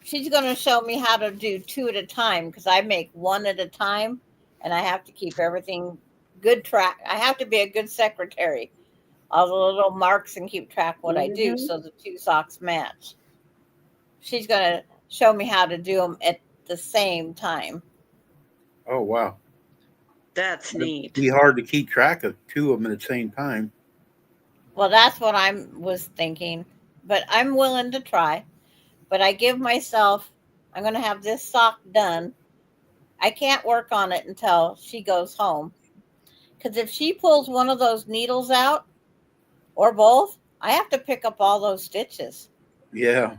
she's going to show me how to do 2 at a time because I make 1 at a time, and I have to keep everything good track. I have to be a good secretary. All the little marks and keep track what I do Mhm. so the 2 socks match. She's going to show me how to do them at the same time. Oh wow. That's It'd neat. be hard to keep track of 2 of them at the same time. Well, that's what I was thinking, but I'm willing to try. But I give myself, I'm going to have this sock done. I can't work on it until she goes home. Because if she pulls one of those needles out, or both, I have to pick up all those stitches. Yeah.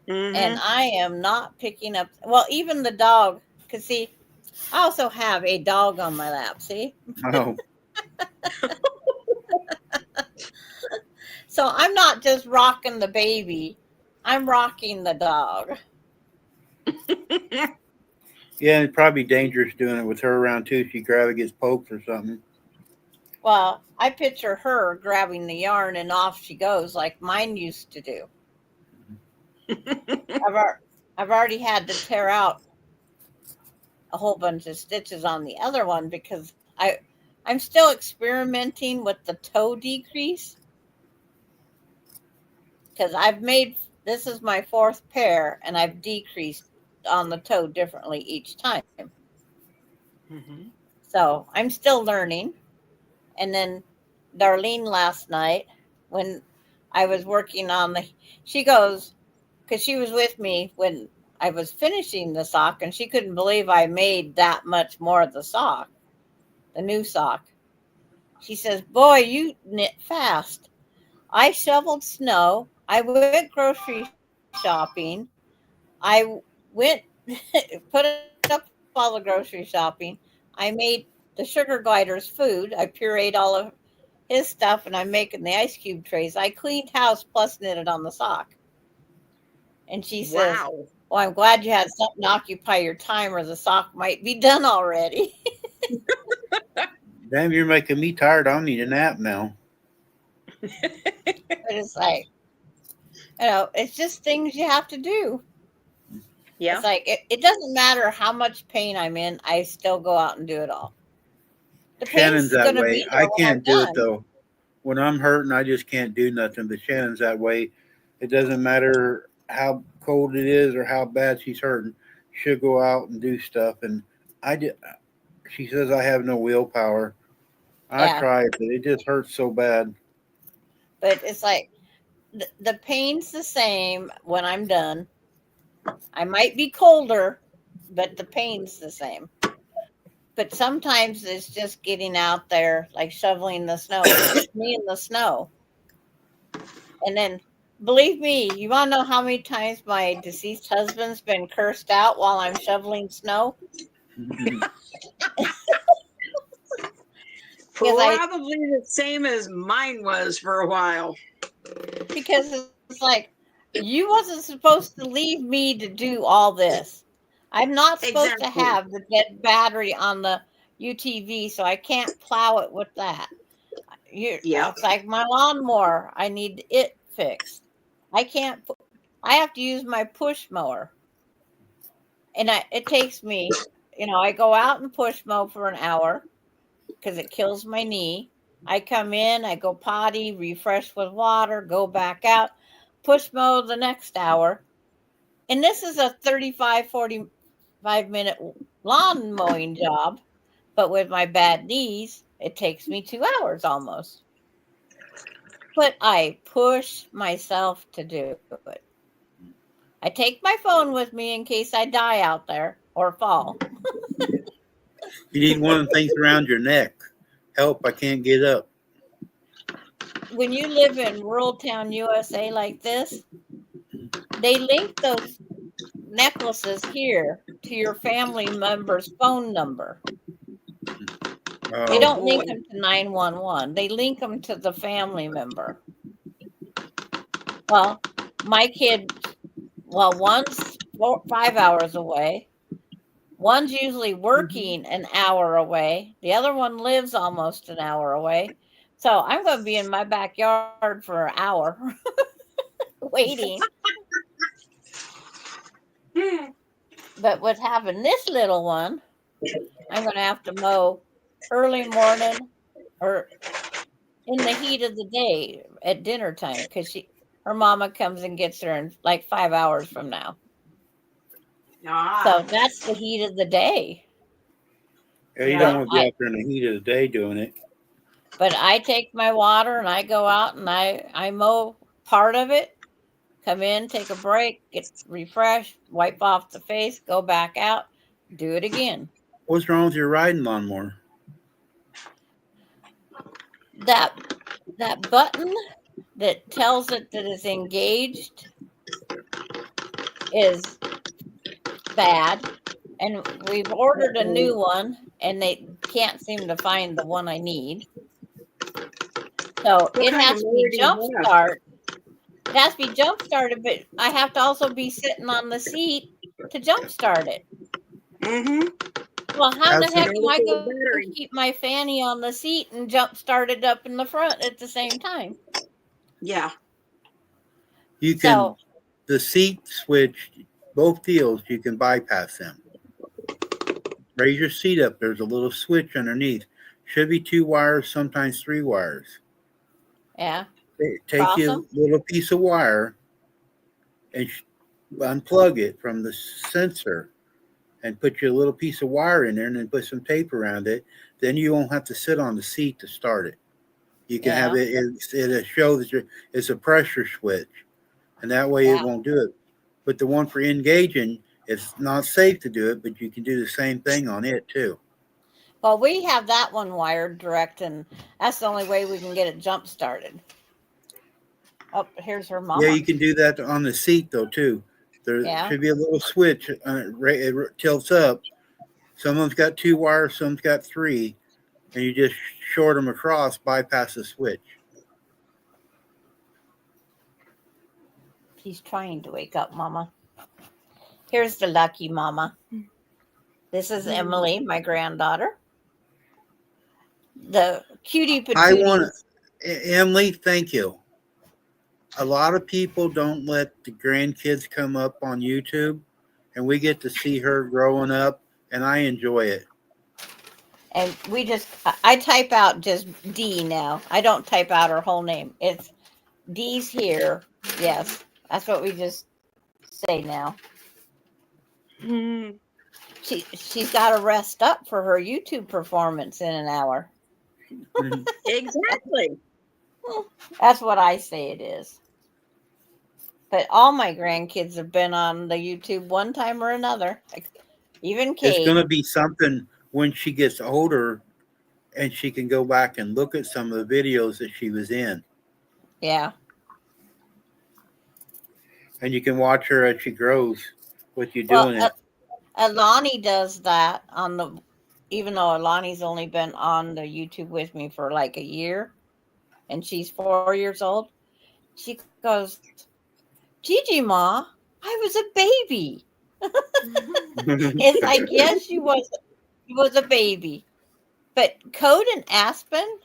And Mhm. I am not picking up, well, even the dog. Because, see, I also have a dog on my lap, see? Oh, So I'm not just rocking the baby, I'm rocking the dog. yeah. It'd probably be dangerous doing it with her around too. If she grab it, gets poked or something. Well, I picture her grabbing the yarn and off she goes like mine used to do. I've, ar- I've already had to tear out a whole bunch of stitches on the other one because I'm still experimenting with the toe decrease because I've made this is my 4th pair and I've decreased on the toe differently each time. Mhm. So I'm still learning. And then Darlene last night, when I was working on she goes, because she was with me when I was finishing the sock, and she couldn't believe I made that much more of the sock, the new sock. She says, "Boy, you knit fast." I shoveled snow. I went grocery shopping. I went, put up all the grocery shopping. I made the sugar glider's food. I pureed all of his stuff, and I'm making the ice cube trays. I cleaned house plus knitted on the sock. And she says, Wow. "Well, I'm glad you had something to occupy your time, or the sock might be done already." Damn, you're making me tired. I need a nap now. But it's like, it's just things you have to do. Yeah. It's like, it doesn't matter how much pain I'm in, I still go out and do it all. The Shannon's pain's that going to way. be there I when I'm can't do it done. though. When I'm hurting, I just can't do nothing. But Shannon's that way. It doesn't matter how cold it is or how bad she's hurting. She'll go out and do stuff. And I did. She says I have no willpower. I Yeah. tried, but it just hurts so bad. But it's like, the pain's the same when I'm done. I might be colder, but the pain's the same. But sometimes it's just getting out there, like shoveling the snow. It's just me in the snow. And then, believe me, you want to know how many times my deceased husband's been cursed out while I'm shoveling snow? Because Probably the same as mine was for a while. because it's like, you wasn't supposed to leave me to do all this. I'm not supposed to Exactly. have the dead battery on the UTV, so I can't plow it with that. Yep. It's like my lawnmower. I need it fixed. I can't. I have to use my push mower, and it takes me. I go out and push mow for an hour because it kills my knee. I come in, I go potty, refresh with water, go back out, push mow the next hour. And this is a 45 minute lawn mowing job. But with my bad knees, it takes me 2 hours almost. But I push myself to do it. I take my phone with me in case I die out there or fall. You need one of the things around your neck. Help! I can't get up. When you live in rural town USA like this, they link those necklaces here to your family member's phone number. They Oh, don't boy. link them to 911. They link them to the family member. Well, my kid, one's 5 hours away. One's usually working an hour away. The other one lives almost an hour away. So I'm going to be in my backyard for an hour waiting. But with having this little one, I'm going to have to mow early morning or in the heat of the day at dinner time because her mama comes and gets her in like 5 hours from now. So that's the heat of the day. Yeah, you don't want to be out there in the heat of the day doing it. But I take my water and I go out and I mow part of it, come in, take a break, get refreshed, wipe off the face, go back out, do it again. What's wrong with your riding lawnmower? That button that tells it that it's engaged is bad. And we've ordered a new one and they can't seem to find the one I need. So it has to be jump start. It has to be jump started, but I have to also be sitting on the seat to jump start it. Well, how the heck am I going to keep my fanny on the seat and jump start it up in the front at the same time? Yeah. You can, the seat switch, both deals, you can bypass them. Raise your seat up. There's a little switch underneath. Should be 2 wires, sometimes 3 wires. Yeah. Take your little piece of wire and unplug it from the sensor and put your little piece of wire in there and then put some tape around it. Then you won't have to sit on the seat to start it. You can have it, it'll show that it's a pressure switch, and that way it won't do it. But the one for engaging, it's not safe to do it, but you can do the same thing on it too. Well, we have that one wired direct, and that's the only way we can get it jump started. Oh, here's her mama. Yeah, you can do that on the seat though too. There should be a little switch. It tilts up. Some of them's got 2 wires, some's got 3, and you just short them across, bypass the switch. He's trying to wake up, Mama. Here's the lucky mama. This is Emily, my granddaughter. The cutie patootie. I want to, Emily, thank you. A lot of people don't let the grandkids come up on YouTube, and we get to see her growing up, and I enjoy it. And I type out just D now. I don't type out her whole name. It's D's here. Yes, that's what we just say now. She's got to rest up for her YouTube performance in an hour. Exactly. That's what I say it is. But all my grandkids have been on the YouTube one time or another. Even Kate. It's going to be something when she gets older and she can go back and look at some of the videos that she was in. Yeah. And you can watch her as she grows with you doing it. Alani does that even though Alani's only been on the YouTube with me for like a year and she's 4 years old. She goes, Gigi Ma, I was a baby. It's like, yes, she was a baby. But Coda and Aspen,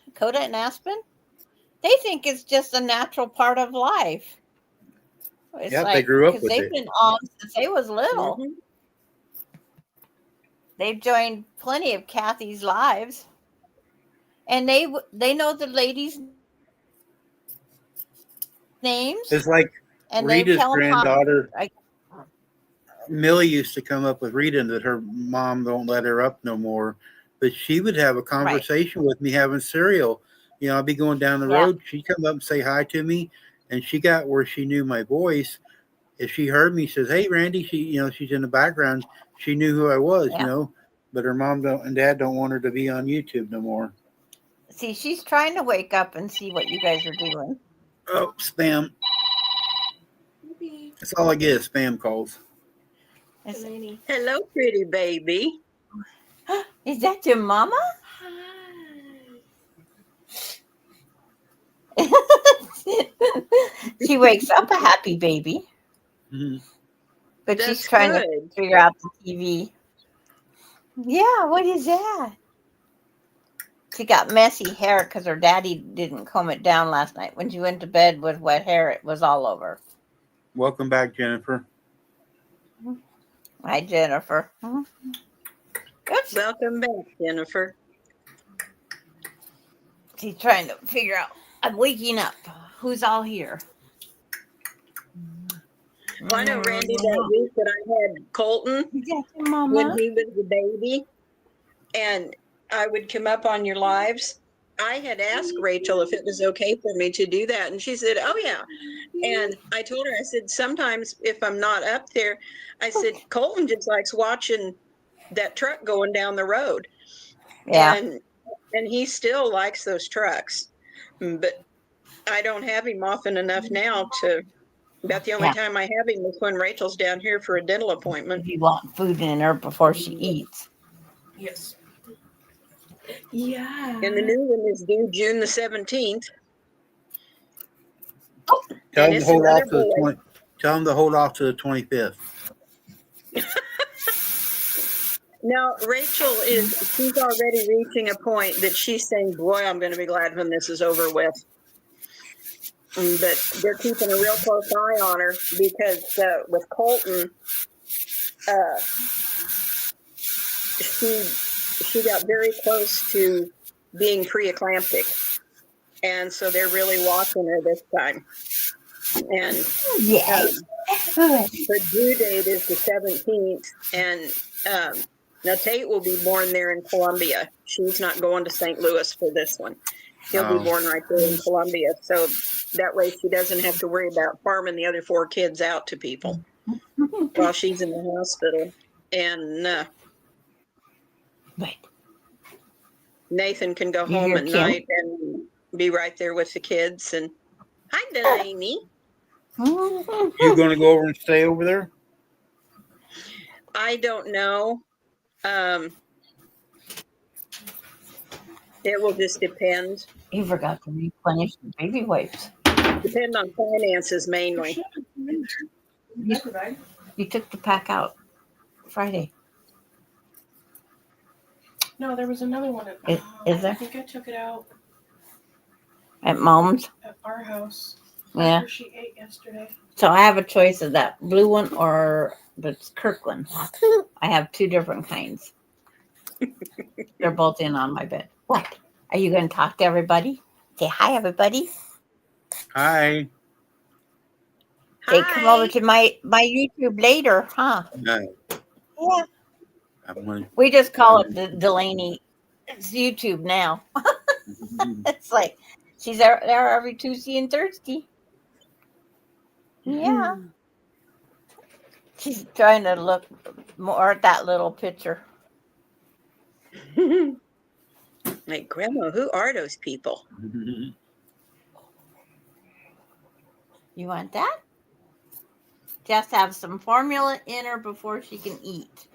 they think it's just a natural part of life. It's they grew up with it. They've been on since they was little. Mm-hmm. They've joined plenty of Kathy's lives. And they know the ladies' names. It's like and Rita's granddaughter. Millie used to come up with Rita that her mom don't let her up no more. But she would have a conversation with me having cereal. You know, I'd be going down the road. She'd come up and say hi to me. And she got where she knew my voice. If she heard me, she says, hey, Randy, she's in the background. She knew who I was, but her mom and dad don't want her to be on YouTube no more. See, she's trying to wake up and see what you guys are doing. Oh, spam. That's all I get is spam calls. Hello, pretty baby. Is that your mama? She wakes up a happy baby. Mm-hmm. But that's she's trying to figure out the TV. Yeah, what is that? She got messy hair because her daddy didn't comb it down last night. When she went to bed with wet hair, it was all over. Welcome back, Jennifer. Hi, Jennifer. Oops. Welcome back, Jennifer. She's trying to figure out. I'm waking up. Who's all here? Well, I know, Randy, that week that I had Colton Yes, when Mama. he was a baby, and I would come up on your lives. I had asked Rachel if it was okay for me to do that, and she said, "Oh yeah." And I told her, I said, sometimes if I'm not up there, I said, Colton just likes watching that truck going down the road, Yeah. and he still likes those trucks, but I don't have him often enough now to. About the only Yeah. time I have him is when Rachel's down here for a dental appointment. If you want food in her before she eats. Yes. Yeah. And the new one is due June the 17th. Tell And them to it's hold another off to the boy. 20. Tell them to hold off to the 25th. Now, Rachel she's already reaching a point that she's saying, boy, I'm going to be glad when this is over with. But they're keeping a real close eye on her because with Colton, she got very close to being pre-eclamptic. And so they're really watching her this time. And Yes. Good. her due date is the 17th. And now Tate will be born there in Columbia. She's not going to St. Louis for this one. He'll Oh. be born right there in Columbia. So that way she doesn't have to worry about farming the other 4 kids out to people while she's in the hospital. And Wait. Nathan can go You home hear at Kim? night and be right there with the kids. And hi, Delaney. You going to go over and stay over there? I don't know. It will just depend. You forgot to replenish the baby wipes. Depend on finances mainly. You took the pack out Friday. No, there was another one. Is I there? think I took it out At Mom's? at our house. Yeah. After she ate yesterday. So I have a choice of that blue one or the Kirkland. I have 2 different kinds. They're both in on my bed. What? Are you going to talk to everybody? Say hi, everybody. Hi. Say come over to my YouTube later, huh? No, Yeah. I'm gonna, We just call it the Delaney. It's YouTube now. It's like she's there every Tuesday and Thursday. Yeah. She's trying to look more at that little picture. Like, Grandma, who are those people? You want that? Just have some formula in her before she can eat.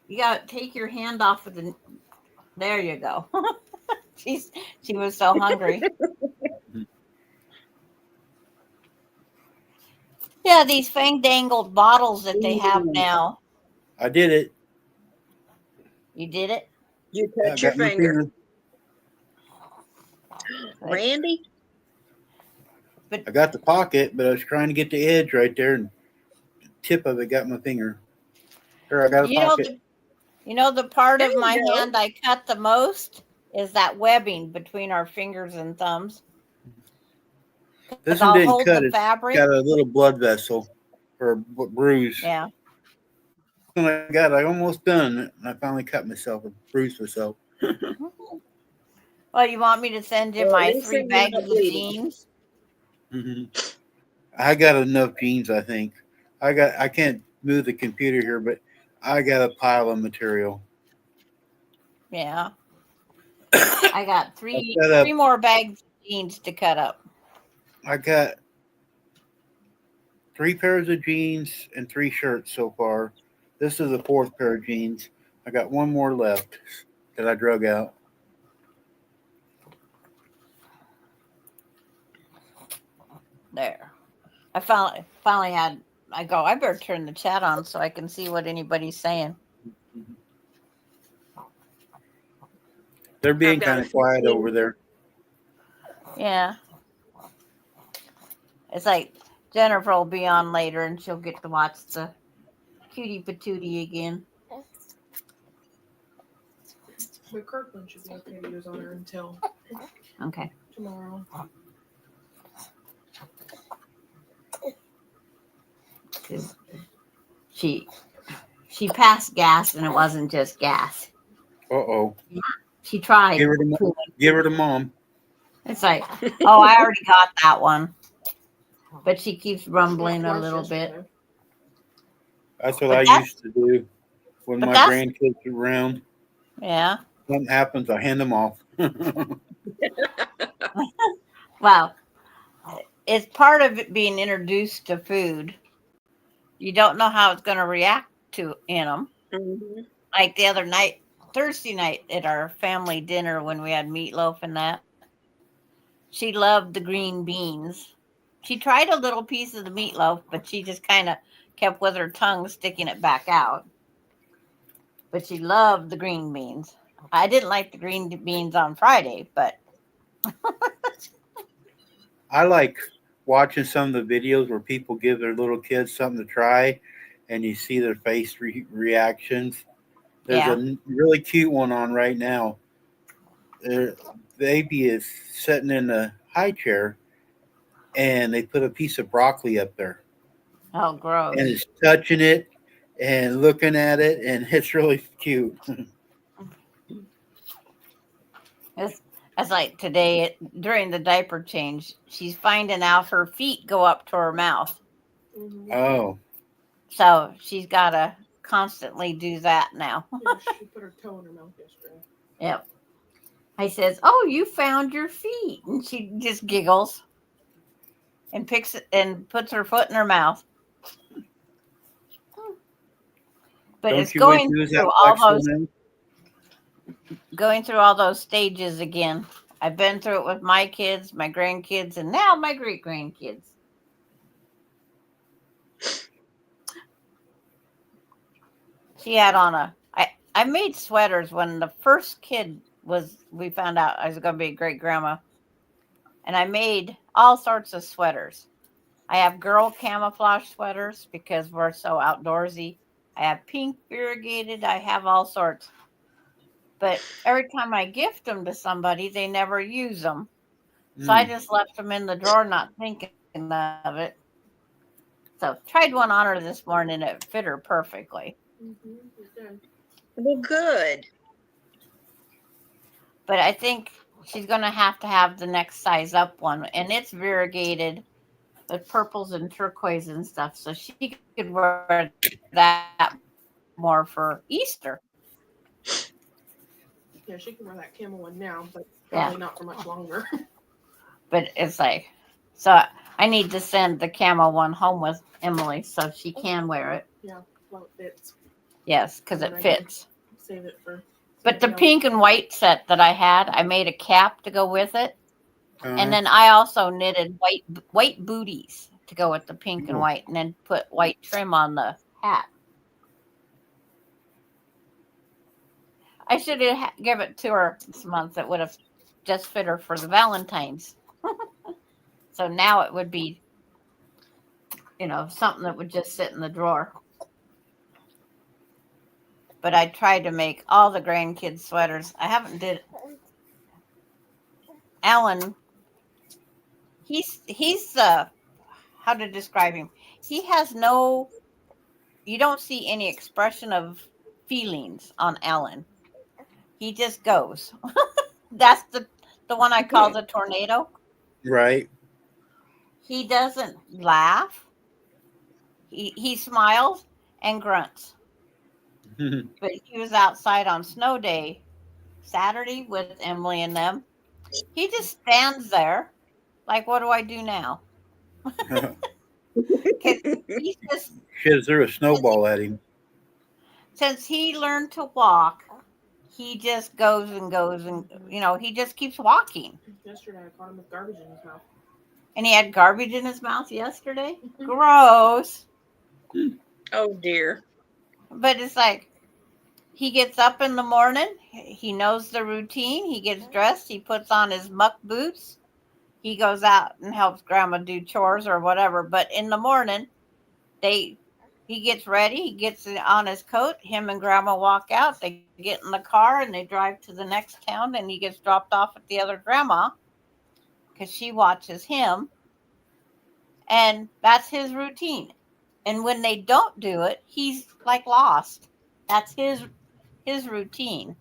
You got to take your hand off of the. There you go. She was so hungry. Yeah, these fang-dangled bottles that they have now. I did it. You did it? You I touch your got my finger. finger. Randy? I got the pocket, but I was trying to get the edge right there, and the tip of it got my finger. Here, I got a pocket. The part There of you my go. hand I cut the most is that webbing between our fingers and thumbs. This I'll one didn't hold cut. the It's fabric. got a little blood vessel or a bruise. Yeah. When I got it, I almost done it, and I finally cut myself and bruised myself. Well, you want me to send you Well, at my least 3 you're bags not of bleeding. jeans? I got enough jeans, I think. I can't move the computer here, but I got a pile of material. Yeah. I got 3 Cut up. 3 more bags of jeans to cut up. I got 3 pairs of jeans and 3 shirts so far. This is the 4th pair of jeans. I got 1 more left that I drug out. There. I finally had. I better turn the chat on so I can see what anybody's saying. They're being I've got kind a of quiet 15. over there. Yeah. It's like Jennifer will be on later and she'll get to watch the cutie patootie again. But Kirkland should be okay to use on her until Okay. tomorrow. 'Cause she passed gas and it wasn't just gas. Uh-oh. She tried. Give her to mom. It's like, oh, I already got that one. But she keeps rumbling a Twice little bit. yesterday. That's what But I that's- used to do when but my that's- grandkids are around. Yeah. Something happens, I hand them off. Well, it's part of it being introduced to food. You don't know how it's going to react to in them. Mhm. Like the other night, Thursday night at our family dinner when we had meatloaf and that. She loved the green beans. She tried a little piece of the meatloaf, but she just kind of kept with her tongue sticking it back out. But she loved the green beans. I didn't like the green beans on Friday, but I like watching some of the videos where people give their little kids something to try and you see their face reactions. There's Yeah. a really cute one on right now. Their baby is sitting in the high chair and they put a piece of broccoli up there oh, gross. and it's touching it and looking at it, and it's really cute. It's like today during the diaper change, she's finding out her feet go up to her mouth. Mhm. Oh, So she's got to constantly do that now. Yeah, she put her toe in her mouth yesterday. Yep. I says, "Oh, you found your feet," and she just giggles and picks it and puts her foot in her mouth. But don't it's you wish going you was through that all flexible those stages again. I've been through it with my kids, my grandkids, and now my great grandkids. She had on I made sweaters when the first kid we found out I was going to be a great grandma. And I made all sorts of sweaters. I have girl camouflage sweaters because we're so outdoorsy. I have pink variegated. I have all sorts. But every time I gift them to somebody, they never use them. So I just left them in the drawer, not thinking of it. So tried one on her this morning. It fit her perfectly. Mm-hmm. Okay. Well, good. But I think she's going to have the next size up one. And it's variegated with purples and turquoise and stuff. So she could wear that more for Easter. Yeah, she can wear that camel one now, but Yeah. probably not for much longer. But it's like, so I need to send the camo one home with Emily so she can wear it. Well, it fits. Yes, because it fits. Save it for. But the something else. pink and white set that I had, I made a cap to go with it. Uh-huh. And then I also knitted white booties to go with the pink and Ooh. white, and then put white trim on the hat. I should have give it to her this month. It would have just fit her for the Valentine's. So now it would be, something that would just sit in the drawer. But I tried to make all the grandkids sweaters. I haven't did. Alan, he's how to describe him. He has you don't see any expression of feelings on Alan. He just goes. That's the one I call the tornado. Right. He doesn't laugh. He smiles and grunts. But he was outside on snow day Saturday with Emily and them. He just stands there like, what do I do now? 'Cause he's just, Should have threw a snowball at him. since he learned to walk, he just goes and goes and, he just keeps walking. Yesterday, I caught him with garbage in his mouth. And he had garbage in his mouth yesterday. Gross. Oh dear. But it's like, he gets up in the morning. He knows the routine. He gets dressed. He puts on his muck boots. he goes out and helps grandma do chores or whatever. But in the morning, he gets ready, he gets on his coat, him and grandma walk out, they get in the car and they drive to the next town, and he gets dropped off at the other grandma because she watches him. And that's his routine. And when they don't do it, he's like lost. That's his routine.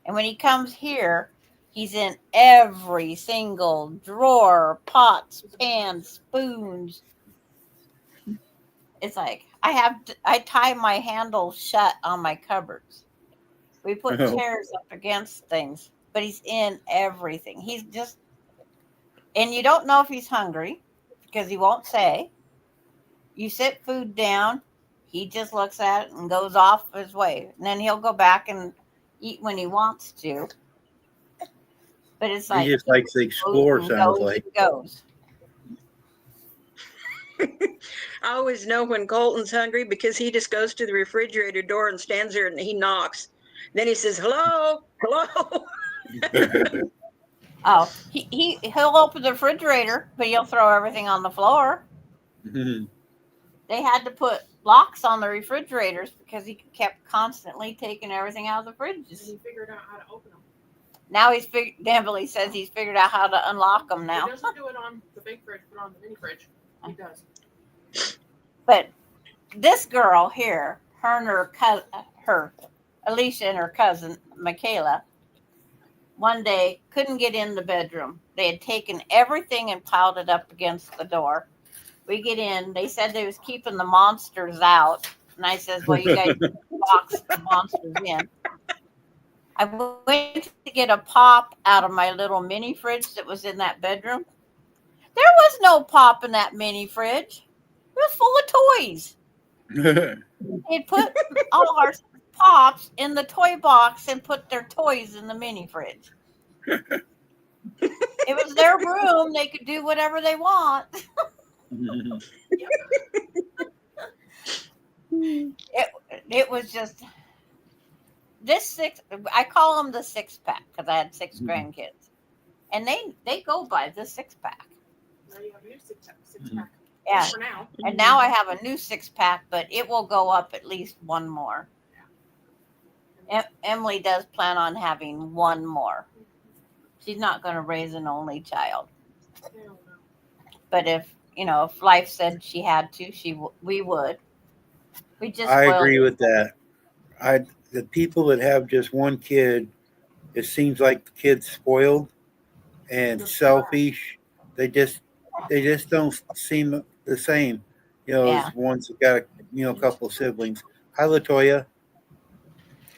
And when he comes here, he's in every single drawer, pots, pans, spoons. It's like I tie my handles shut on my cupboards. We put Oh. chairs up against things, but he's in everything. He's just, and you don't know if he's hungry because he won't say. You sit food down, he just looks at it and goes off his way. And then he'll go back and eat when he wants to. But it's like He just likes to explore, goes sounds and like. goes. I always know when Colton's hungry because he just goes to the refrigerator door and stands there and he knocks. Then he says, "Hello, hello." Oh, he'll open the refrigerator, but he'll throw everything on the floor. They had to put locks on the refrigerators because he kept constantly taking everything out of the And fridges. he figured out how to open them. Now Beverly says he's figured out how to unlock them now. He doesn't do it on the big fridge, but on the mini fridge, he does. But this girl here, her and her Alicia and her cousin Michaela, one day couldn't get in the bedroom. They had taken everything and piled it up against the door. We get in. They said they was keeping the monsters out, and I says, "Well, you guys box the monsters in." I went to get a pop out of my little mini fridge that was in that bedroom. There was no pop in that mini fridge. It was full of toys. They'd put all of our pops in the toy box and put their toys in the mini fridge. It was their room. They could do whatever they want. It was just this I call them the 6-pack because I had 6 grandkids, and they go by the 6-pack. Now you have a new six pack. Yeah, For now. and now I have a new 6-pack, but it will go up at least one more. Emily does plan on having one more. She's not going to raise an only child, Hell no. but if life said she had to, we would. We just I will. agree with that. The people that have just one kid, it seems like the kid's spoiled and selfish. They just don't seem the same, Yeah. as ones that got a couple of siblings. Hi, Latoya.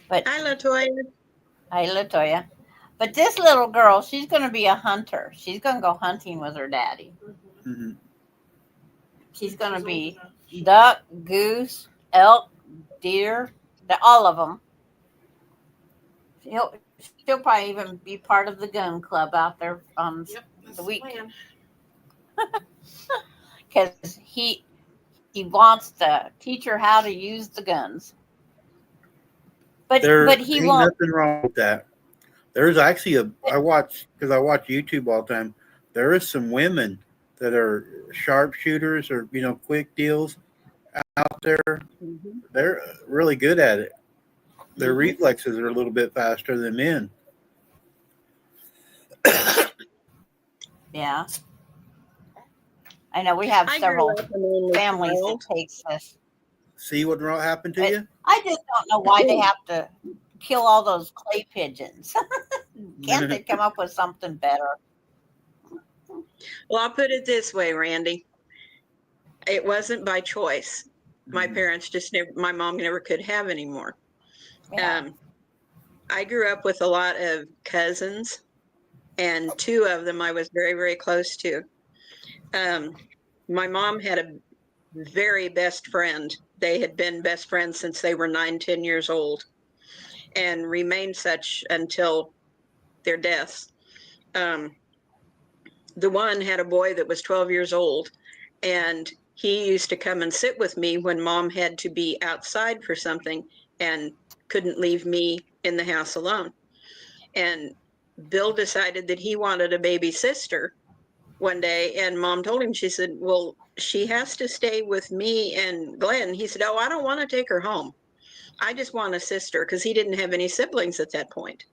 But Hi, Latoya. hi, Latoya. But this little girl, she's going to be a hunter. She's going to go hunting with her daddy. Hmm. She's going to She's be old enough. duck, goose, elk, deer, all of them. She'll probably even be part of the gun club out there on Yep, that's the the week plan. because he wants to teach her how to use the guns. But There he ain't won't. nothing wrong with that. There's actually I watch YouTube all the time. There is some women that are sharpshooters or quick deals out there. They're really good at it. Their reflexes are a little bit faster than men. Yeah. I know we have I several grew up an only families child. that takes this. See what happened to But you? I just don't know why they have to kill all those clay pigeons. Can't they come up with something better? Well, I'll put it this way, Randy. It wasn't by choice. My parents my mom never could have any more. Yeah. I grew up with a lot of cousins, and 2 of them I was very, very close to. My mom had a very best friend. They had been best friends since they were 9, 10 years old and remained such until their deaths. The one had a boy that was 12 years old, and he used to come and sit with me when mom had to be outside for something and couldn't leave me in the house alone. And Bill decided that he wanted a baby sister one day, and Mom told him, she said, well, she has to stay with me and Glenn. He said, oh, I don't want to take her home. I just want a sister, because he didn't have any siblings at that point.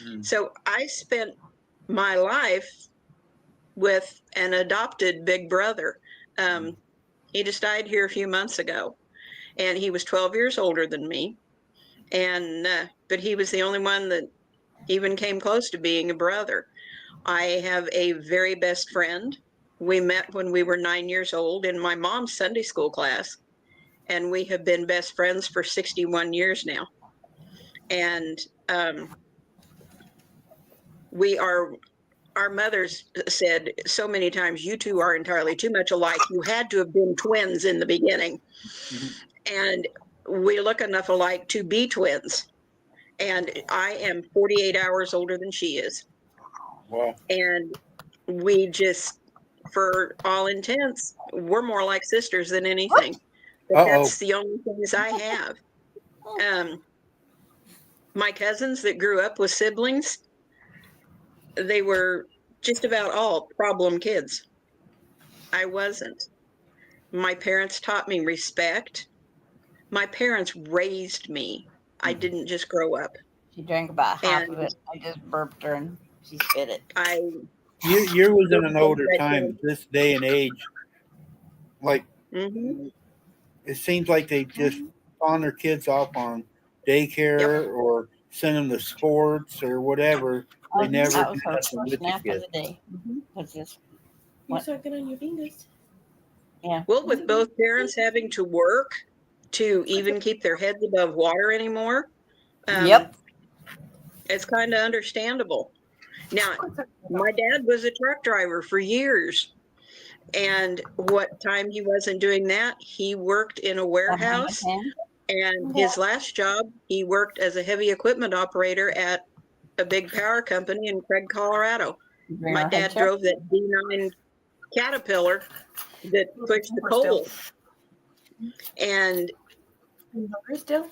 Mm. So I spent my life with an adopted big brother. He just died here a few months ago, and he was 12 years older than me. And but he was the only one that even came close to being a brother. I have a very best friend. We met when we were 9 years old in my mom's Sunday school class, and we have been best friends for 61 years now. And our mothers said so many times, you two are entirely too much alike. You had to have been twins in the beginning. Mhm. And we look enough alike to be twins. And I am 48 hours older than she is. Wow. And we just, for all intents, we're more like sisters than anything. But that's the only things I have. My cousins that grew up with siblings, they were just about all problem kids. I wasn't. My parents taught me respect. My parents raised me. I didn't just grow up. She drank about half And of it. I just burped her and she spit it. You was in an older time. This day and age, like Mhm. it seems like they just pawn their kids off on daycare or send them to sports or whatever. They never That was do her nothing first with the nap of kids. the day. Was just You What? sucking on your fingers. yeah. Well, with both parents having to work to even keep their heads above water anymore, Yep. it's kind of understandable. Now, my dad was a truck driver for years. And what time he wasn't doing that, he worked in a warehouse. And his last job, he worked as a heavy equipment operator at a big power company in Craig, Colorado. My dad drove that D9 Caterpillar that pushed the coal. And Still?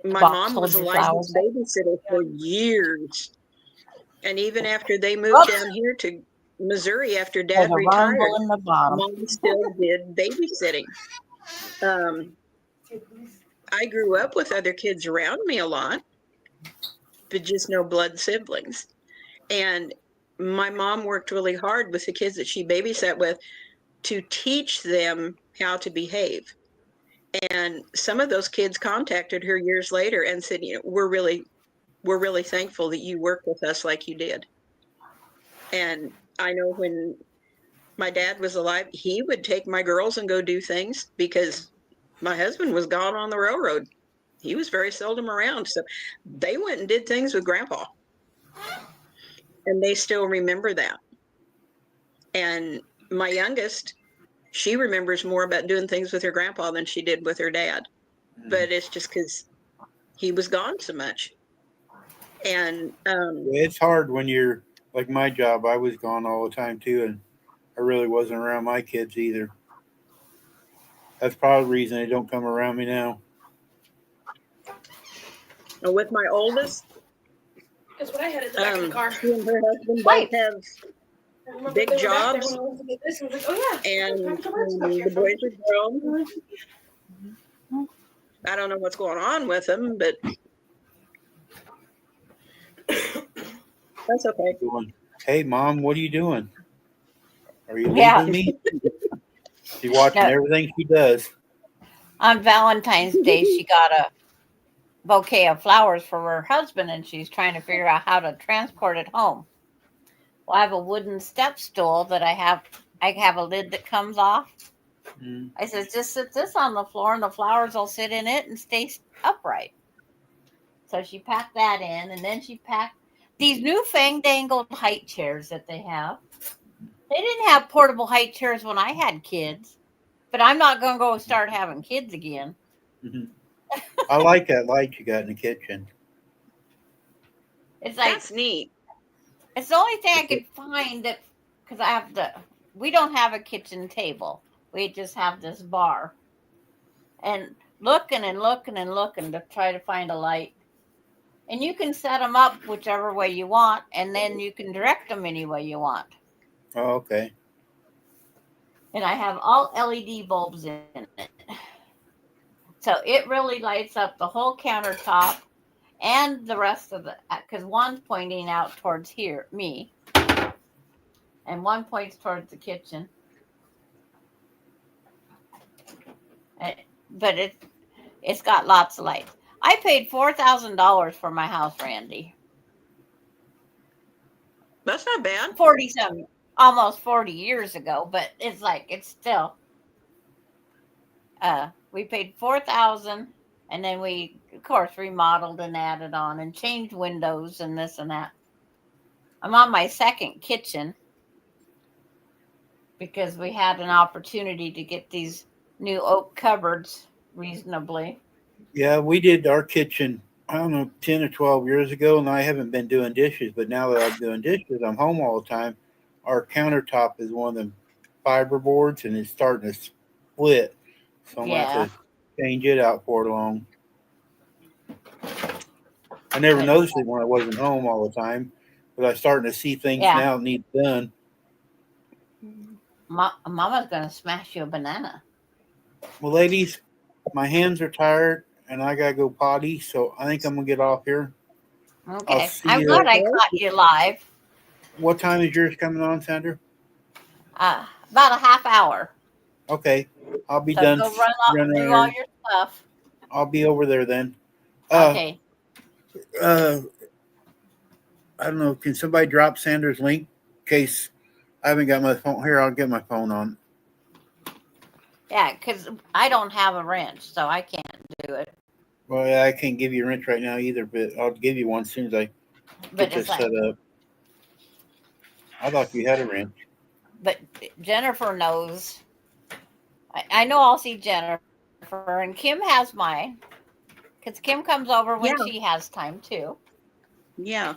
my Box mom was holds a your licensed flowers. babysitter for years. And even after they moved down here to Missouri after There's Dad a retired, rumble in the bottom. Mom still did babysitting. I grew up with other kids around me a lot, but just no blood siblings. And my mom worked really hard with the kids that she babysat with to teach them how to behave. And some of those kids contacted her years later and said, you know, we're really thankful that you worked with us like you did. And I know when my dad was alive, he would take my girls and go do things because my husband was gone on the railroad. He was very seldom around. So they went and did things with Grandpa. And they still remember that. And my youngest, she remembers more about doing things with her grandpa than she did with her dad. But it's just because he was gone so much. And It's hard when you're like my job. I was gone all the time too, and I really wasn't around my kids either. That's probably the reason they don't come around me now. with my oldest, That's what I had at the back of the car. she and her husband Right. both have I remember big they were back there jobs. when I went to get this, and I was like, oh yeah. And Time to come out stuff here. the boys are grown. I don't know what's going on with them, but that's okay. Going, hey, Mom, what are you doing? Are you Yeah. leaving me? She's watching No. everything she does. On Valentine's Day, she got a bouquet of flowers for her husband, and she's trying to figure out how to transport it home. Well, I have a wooden step stool that I have a lid that comes off. Mm. I said, just sit this on the floor and the flowers will sit in it and stay upright. So she packed that in, and then she packed these new fandangled height chairs that they have. They didn't have portable height chairs when I had kids, but I'm not going to go start having kids again. Mhm. I like that light you got in the kitchen. It's like, That's neat. it's the only thing I could find that, because we don't have a kitchen table. We just have this bar. And looking and looking and looking to try to find a light. and you can set them up whichever way you want, and then you can direct them any way you want. Oh, okay. And I have all LED bulbs in it. So it really lights up the whole countertop and the rest of the, because one's pointing out towards here, me, and one points towards the kitchen. But it's got lots of lights. I paid $4,000 for my house, Randy. That's not bad. 40-some, almost 40 years ago, but it's still. We paid $4,000, and then we, of course, remodeled and added on and changed windows and this and that. I'm on my second kitchen because we had an opportunity to get these new oak cupboards reasonably. Yeah, we did our kitchen, I don't know, 10 or 12 years ago, and I haven't been doing dishes. But now that I'm doing dishes, I'm home all the time. Our countertop is one of them fiber boards, and it's starting to split. So I'm going to have to change it out for long. I never noticed it when I wasn't home all the time, but I'm starting to see things now that need done. Mama's going to smash you a banana. Well, ladies, my hands are tired, and I got to go potty, so I think I'm going to get off here. Okay. I'm glad I caught you live. What time is yours coming on, Sandra? About a half hour. Okay. I'll be So done. go run off and do all your stuff. I'll be over there then. Okay. I don't know. Can somebody drop Sandra's link in case I haven't got my phone? Here, I'll get my phone on. Yeah, because I don't have a wrench, so I can't do it. Well, yeah, I can't give you a wrench right now either, but I'll give you one as soon as I get this set up. I thought you had a wrench. But Jennifer knows. I know I'll see Jennifer, and Kim has mine. Because Kim comes over when she has time, too. Yeah.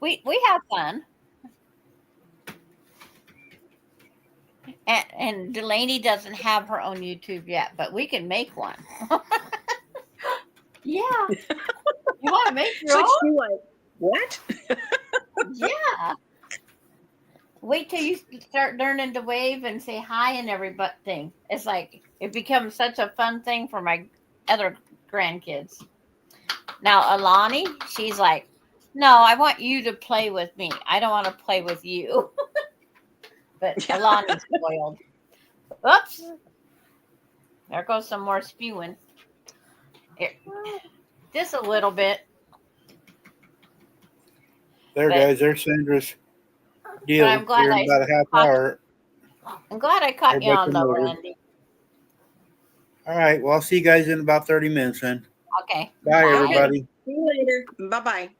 We have fun. And Delaney doesn't have her own YouTube yet, but we can make one. Yeah. You want to make your own? Like, what? Yeah. Wait till you start learning to wave and say hi and everything. It's like it becomes such a fun thing for my other grandkids. Now, Alani, she's like, no, I want you to play with me. I don't want to play with you. But Alani's spoiled. Oops. There goes some more spewing. Here. Just a little bit. There, guys. There's Sandra's deal. I'm glad Here in about a half hour. I'm glad I caught you on though, Randy. All right. Well, I'll see you guys in about 30 minutes then. Okay. Bye, everybody. See you later. Bye-bye.